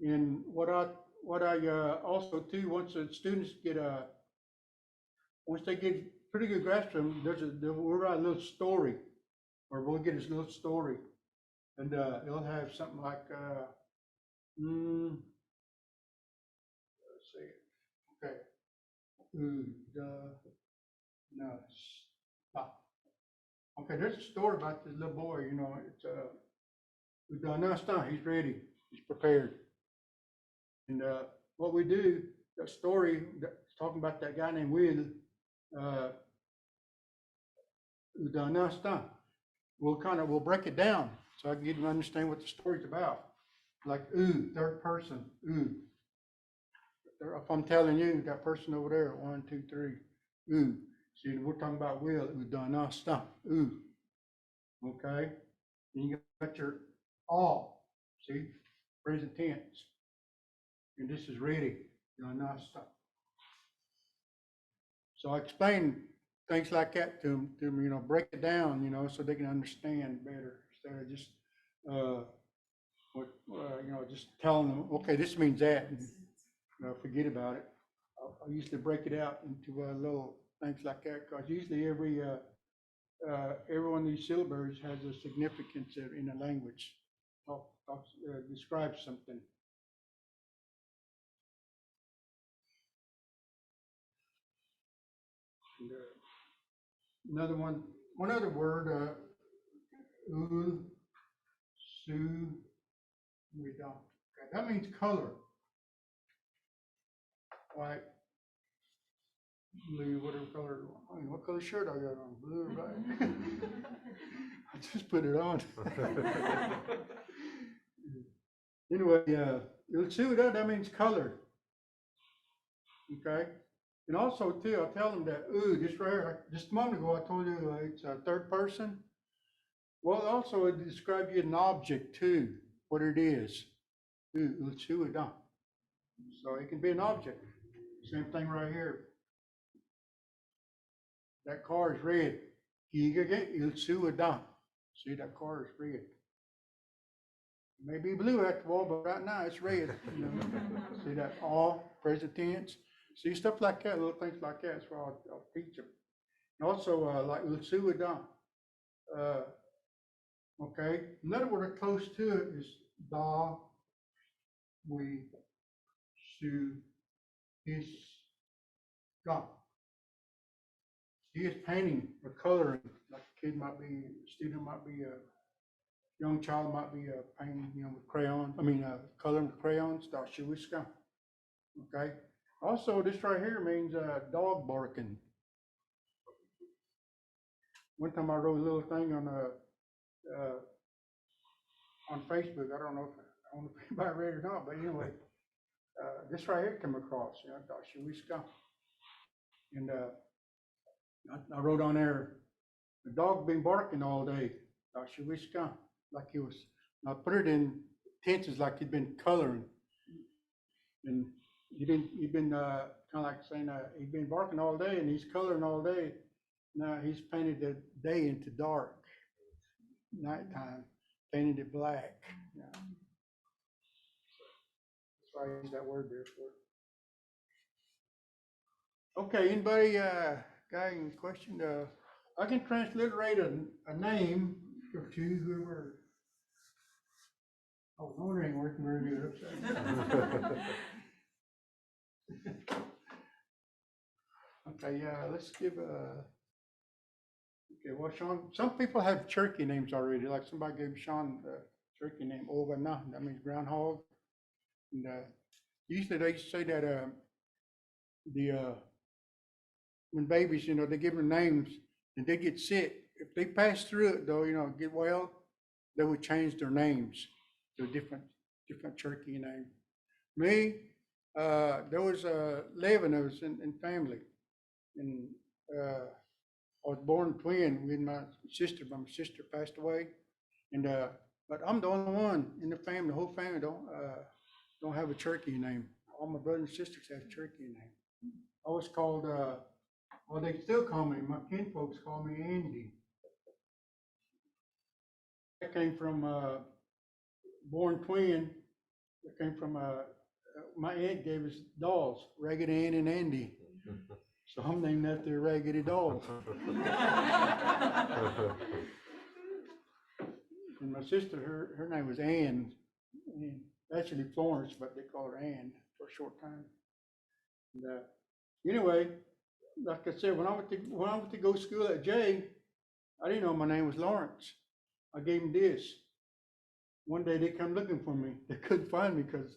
And what I also too, once the students once they get pretty good grasp of them, we'll write a little story, or we'll get a little story, and it'll have something like, let's see, okay, no, stop. Okay, there's a story about this little boy. It's he's ready, he's prepared, and what we do, the story that's talking about that guy named Will. We'll break it down so I can get them to understand what the story's about. Like, ooh, third person, ooh. If I'm telling you, that person over there, 1, 2, 3, ooh. See, we're talking about Will, ooh. Okay? And you got your all, see, present tense. And this is ready, So I explain things like that to them, break it down, so they can understand better instead of just, just telling them, okay, this means that, and forget about it. I usually break it out into little things like that, because usually every one of these syllabaries has a significance in the language. describes something. And, another one other word, ul, su, we don't. Okay, that means color. White, blue, whatever color. I mean, what color shirt I got on? Blue or black? I just put it on. Anyway, you'll see what that means color. Okay? And also too, I'll tell them that, ooh, just right here, just a moment ago, I told you it's a third person. Well, also it describes you an object too, what it is. Ooh, let's see it done. So it can be an object. Same thing right here. That car is red. You'll see it done. See, that car is red. Maybe blue at the wall, but right now it's red. You know? See that all present tense. See stuff like that, little things like that. That's why I'll teach them. And also, like let's see it done. Okay. Another word close to it is da, we, su, is, ga. He is painting or coloring. Like a kid might be, a student might be, a young child might be painting, with crayons. Coloring with crayons. Da, shu, is, ga. Okay. Also, this right here means dog barking. One time I wrote a little thing on Facebook. I don't know if anybody read it or not, but anyway, this right here came across. And I wrote on there, the dog been barking all day. Like he was. I put it in tenses like he'd been coloring, and he'd been kind of like saying he'd been barking all day and he's coloring all day. Now he's painted the day into dark, nighttime, painted it black. Yeah. That's why I use that word there for it. Okay, anybody got any question? I can transliterate a name to whoever. Oh, no, it ain't working very good. Okay, yeah, let's give okay, well, Sean, some people have Cherokee names already, like somebody gave Sean the Cherokee name, Ovana, that means groundhog. And usually they say that when babies, they give them names and they get sick. If they pass through it though, get well, they would change their names to a different Cherokee name. Me, there was 11 of us in family. And I was born twin with my sister, but my sister passed away. And but I'm the only one in the family. The whole family don't have a Cherokee name. All my brothers and sisters have a Cherokee name. I was called well, they still call me. My kinfolks call me Andy. I came from born twin. I came from my aunt gave us dolls, Raggedy Ann and Andy. So I'm named after a raggedy doll. And my sister, her name was Ann, and actually Florence, but they call her Ann for a short time. And, anyway, like I said, when I went to go to school at Jay, I didn't know my name was Lawrence. I gave them this. One day they come looking for me. They couldn't find me because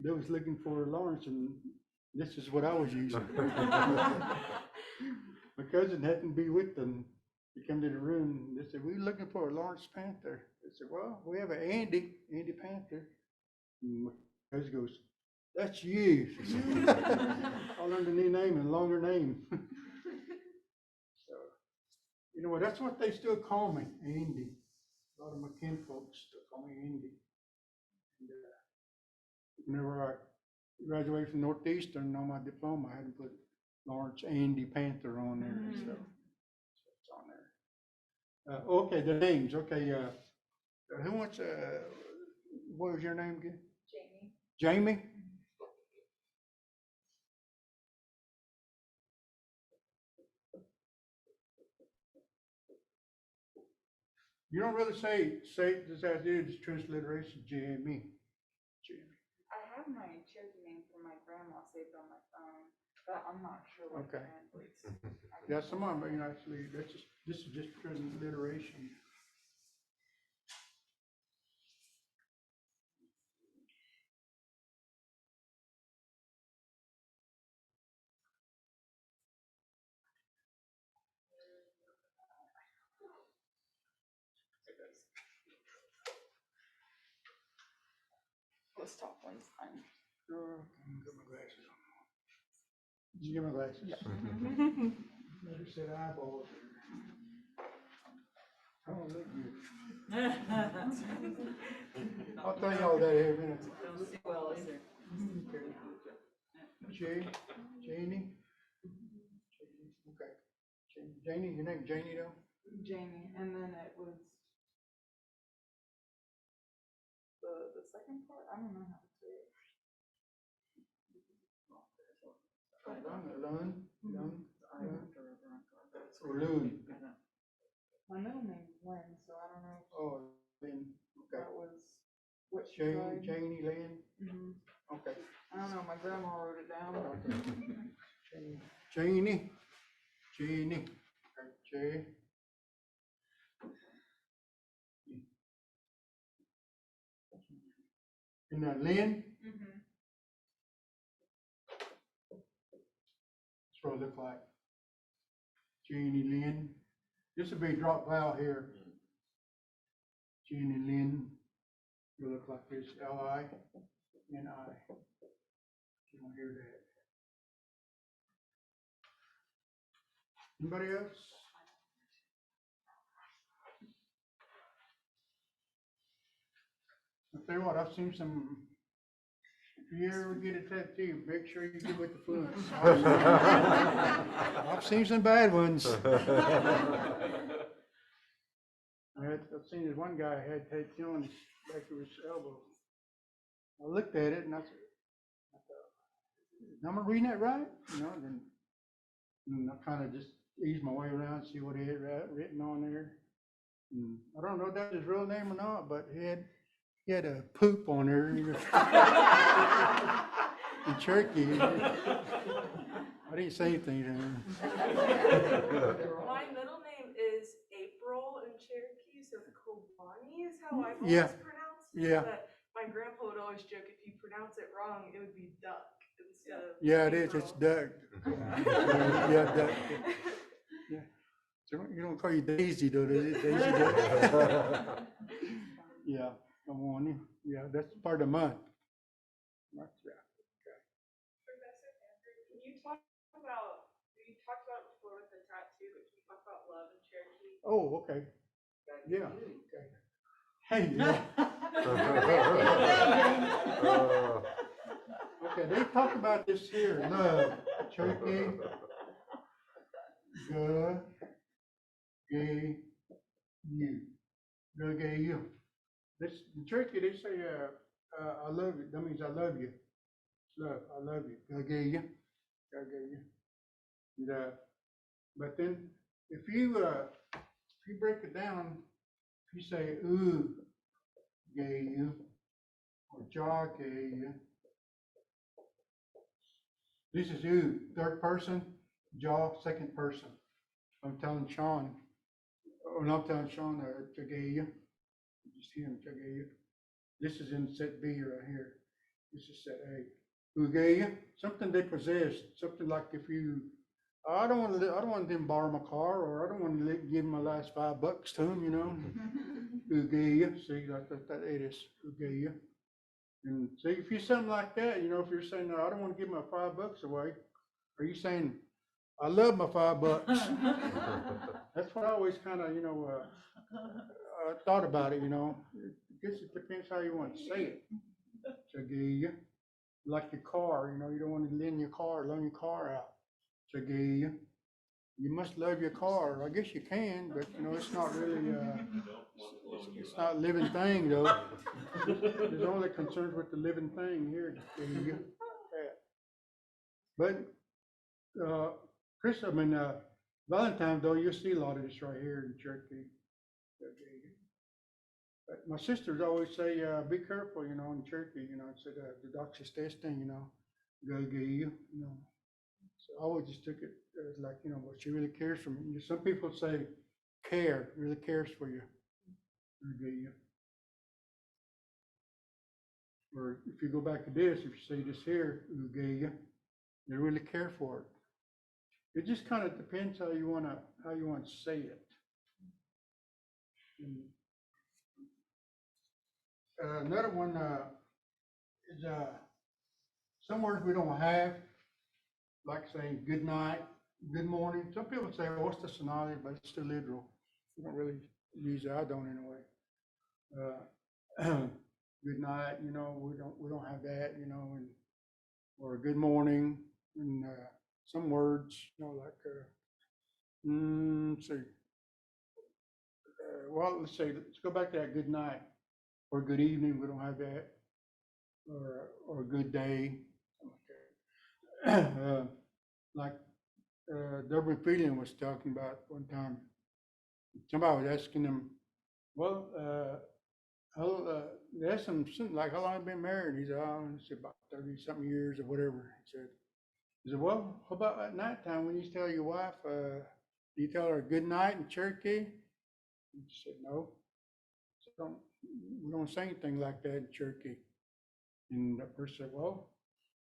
they was looking for Lawrence, and this is what I was using. My cousin happened to be with them. They come to the room and they said, "We're looking for a Lawrence Panther." They said, "Well, we have an Andy Panther." And my cousin goes, "That's you." I learned a new name and longer name. So, that's what they still call me, Andy. A lot of my kinfolks still call me Andy. And, whenever I graduated from Northeastern on my diploma, I had to put Lawrence Andy Panther on there. Mm-hmm. So it's on there. Okay, the names. Okay, who wants? What was your name again? Jamie. Jamie. You don't really say this as is transliteration, Jamie. I have my Cherokee name from my grandma saved on my phone, but I'm not sure what it Okay. translates. Yeah, some of them, actually, this is just transliteration. This top one's fine. Oh, get my glasses on. Did you get my glasses? Yeah. Never said eyeballs. Oh, look good. I'll tell y'all that here in a minute. Don't see well, is there? Janie? Okay. Janie, your name Janie though? Jamie, and then it was the second part, I don't know how to say it. Loon. My middle name is Lynn, so I don't know if Oh, Lynn, okay. that was what she tried. Janie Lynn, Mhm. okay. I don't know, my grandma wrote it down. Janie, okay, And Lynn, Mhm. that's what it look like. Janie Lynn, this would be drop vowel here. Janie Lynn, it'll look like this, L-I-N-I. You don't hear that. Anybody else? I'll tell you what, I've seen some, if you ever get a tattoo, make sure you get with the fluence. I've seen some bad ones. I've seen this one guy had tattoo on his back of his elbow. I looked at it and I said, am I reading that right? Then and I kind of just eased my way around, see what he had written on there. And I don't know if that's his real name or not, but he had a poop on there. In Cherokee. I didn't say anything to him. My middle name is April in Cherokee, so Kobani is how I've Yeah. always pronounced it. Yeah. But my grandpa would always joke if you pronounce it wrong, it would be duck instead of Yeah, it is. April. It's Doug. Yeah, Doug. Yeah. So you don't call you Daisy though, does it? Daisy Doug? Yeah, come on. Yeah, that's part of the month. Yeah. Professor Panther, can you talk about, you talked about it before with the tattoo, but can you talk about love in Cherokee? Oh, okay. Yeah. Okay. Hey. Yeah. Okay, they talk about this here, love, Cherokee, gay, you. This, in Cherokee, they say, I love you, that means I love you. Love, I love you, gay, you. And, but then, if you break it down, if you say, ooh, gay, you, or jaw, gay, you. This is ooh, third person, jaw, second person. I'm telling Sean, or not telling Sean, Chagaya. Just hear him, Chagaya. This is in set B right here. This is set A. Ugaya, something they possess, something like if you, I don't want them to borrow my car, or I don't want to give my last $5 to them, Ugaya, see, that it is, Ugaya. And see, if you're something like that, if you're saying, no, I don't want to give my $5 away, are you saying, I love my $5? That's what I always kind of, thought about it, I guess it depends how you want to say it. Chagaya, like your car, you don't want to loan your car out. Chagaya, you must love your car. I guess you can, but it's not really, it's not a living thing though. There's only concerns with the living thing here. But, Valentine though, you'll see a lot of this right here in Cherokee. But my sisters always say, be careful, you know, in Cherokee, you know, it said, the doctor's testing, you know, you know. So I always just took it as like, you know, well, she really cares for me. Some people say really cares for you. Or if you go back to this, if you say this here, they really care for it. It just kind of depends how you want to say it. And, another one is some words we don't have, like saying good night, good morning. Some people say, "Oh, it's the synonyms," but it's still literal. We don't really use it. I don't anyway. Good night, you know, we don't have that, you know, and or good morning, and some words, you know, like let's see. Well, let's go back to that good night or good evening. We don't have that, or good day. Like Durbin Freeland was talking about one time. Somebody was asking him, well, they asked him like, how long have you been married? He said, oh, it's about 30 something years or whatever. He said, well, how about at nighttime when you tell your wife, do you tell her good night in Cherokee? He said, no. We don't say anything like that in Cherokee. And that person said, well,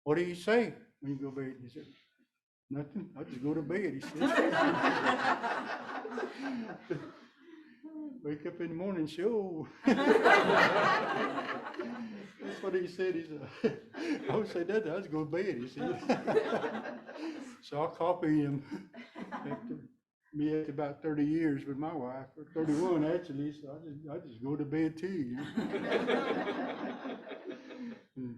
what do you say when you go to bed? He said, nothing. I just go to bed, he said. Wake up in the morning, show. That's what he said. He said, I would say that, I just go to bed, he said. So I'll copy him after about 30 years with my wife, or 31 actually, so I just go to bed too. You know?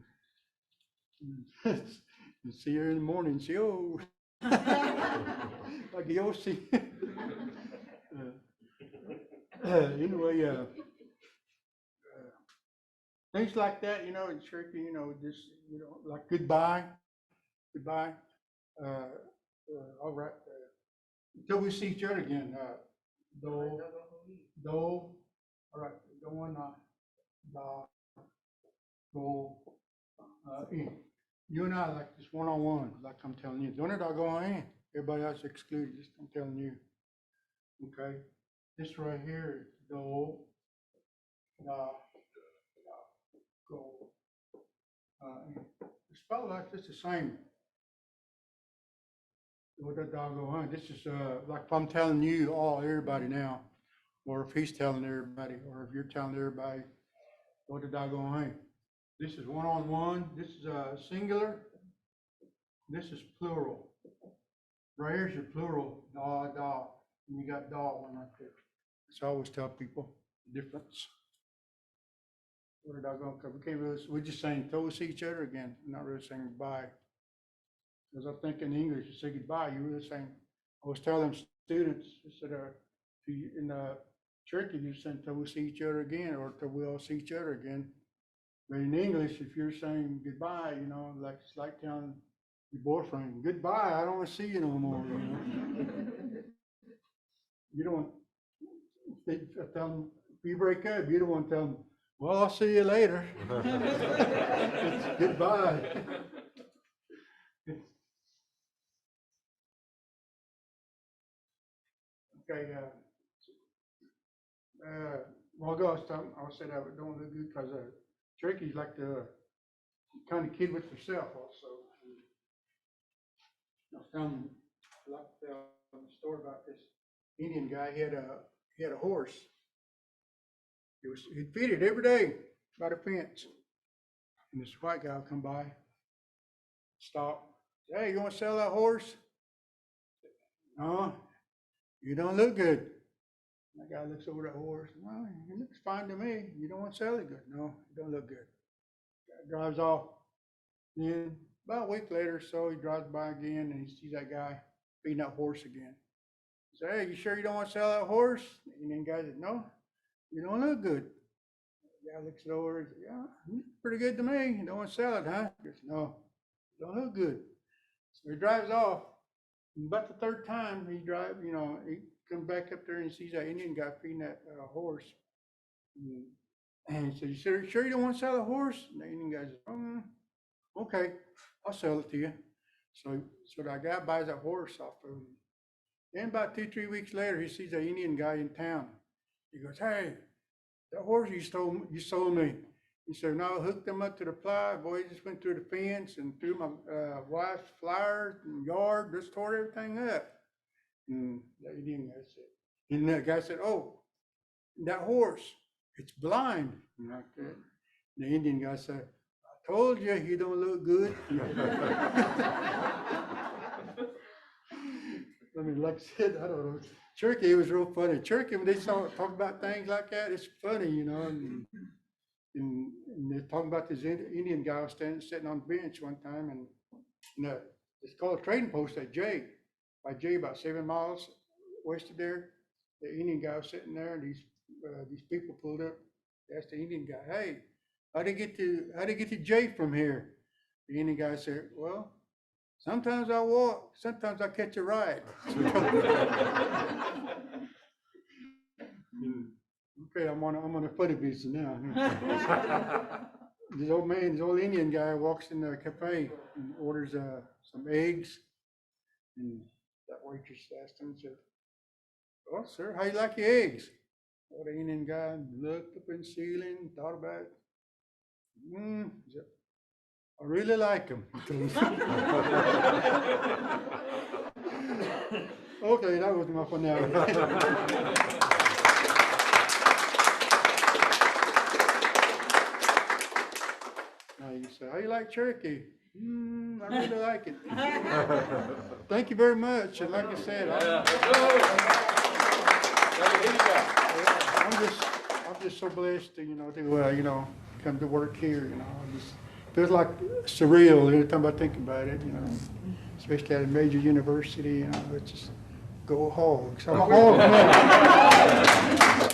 And see her in the morning, show. Like you'll see. Anyway, things like that, you know, in Cherokee, you know, just, you know, like goodbye. All right. Until we see each other again. All right, you and I like this one-on-one, like I'm telling you. Don't it all go on? Everybody else excluded, just I'm telling you. Okay. This right here is do, da, go. Spell like this the same. What that dog go on? This is like if I'm telling you everybody now, or if he's telling everybody, or if you're telling everybody, what the dog on? This is one-on-one. This is singular. This is plural. Right here's your plural, da. And you got da one right there. So I always tell people the difference. What did I go? Because we can't really, we're just saying toast each other again. We're not really saying goodbye. Because I think in English, you say goodbye, you're really saying, I was telling students, I said, in Cherokee, you saying till we see each other again, or till we all see each other again. But in English, if you're saying goodbye, you know, like it's like telling your boyfriend, goodbye, I don't want to see you no more. You know? You don't want, if you break up, you don't want to tell them, well, I'll see you later. It's goodbye. Okay, well, I said I don't look good because Cherokee's like the kind of kid with herself also. I was telling a story about this Indian guy. He had a horse. He'd feed it every day by the fence. And this white guy would come by, stop. Hey, you want to sell that horse? No, you don't look good. That guy looks over that horse. Well, it looks fine to me. You don't want to sell it good. No, it don't look good. Guy drives off. Then about a week later or so, he drives by again and he sees that guy feeding that horse again. He said, hey, you sure you don't want to sell that horse? And then the guy said, no, you don't look good. The guy looks it over and says, yeah, you look pretty good to me. You don't want to sell it, huh? He goes, no, you don't look good. So he drives off. And about the third time he drives, he come back up there and sees that Indian guy feeding that horse. And he said, sure you don't want to sell the horse? And the Indian guy said, okay, I'll sell it to you. So that guy buys that horse off of him. Then about 2-3 weeks later, he sees an Indian guy in town. He goes, hey, that horse you sold me. He said, no, I hooked them up to the ply. Boy, he just went through the fence and through my wife's flowers and yard, just tore everything up. And the Indian guy said, and the guy said, oh, that horse, it's blind. And like that. And the Indian guy said, I told you, he don't look good. I mean, like I said, I don't know. Cherokee was real funny. Cherokee, when they talk about things like that, it's funny, you know. And they're talking about this Indian guy was sitting on the bench one time, and it's called a trading post at Jay. By Jay, about 7 miles west of there. The Indian guy was sitting there, and these people pulled up. They asked the Indian guy, "Hey, how to get to Jay from here?" The Indian guy said, "Well, sometimes I walk, sometimes I catch a ride." Okay, I'm on a funny business now. This old Indian guy walks in the cafe and orders some eggs, and that waitress asked him, said, "Well, sir, how you like your eggs?" Well, the Indian guy looked up in the ceiling, thought about it. He said, "I really like them." Okay, that was my finale. Now you say, "How you like Cherokee?" I really like it. Thank you very much. And like I said, I'm just so blessed to, come to work here, It just feels like surreal every time I think about it, especially at a major university, it's just go Hogs. I'm a Hog man.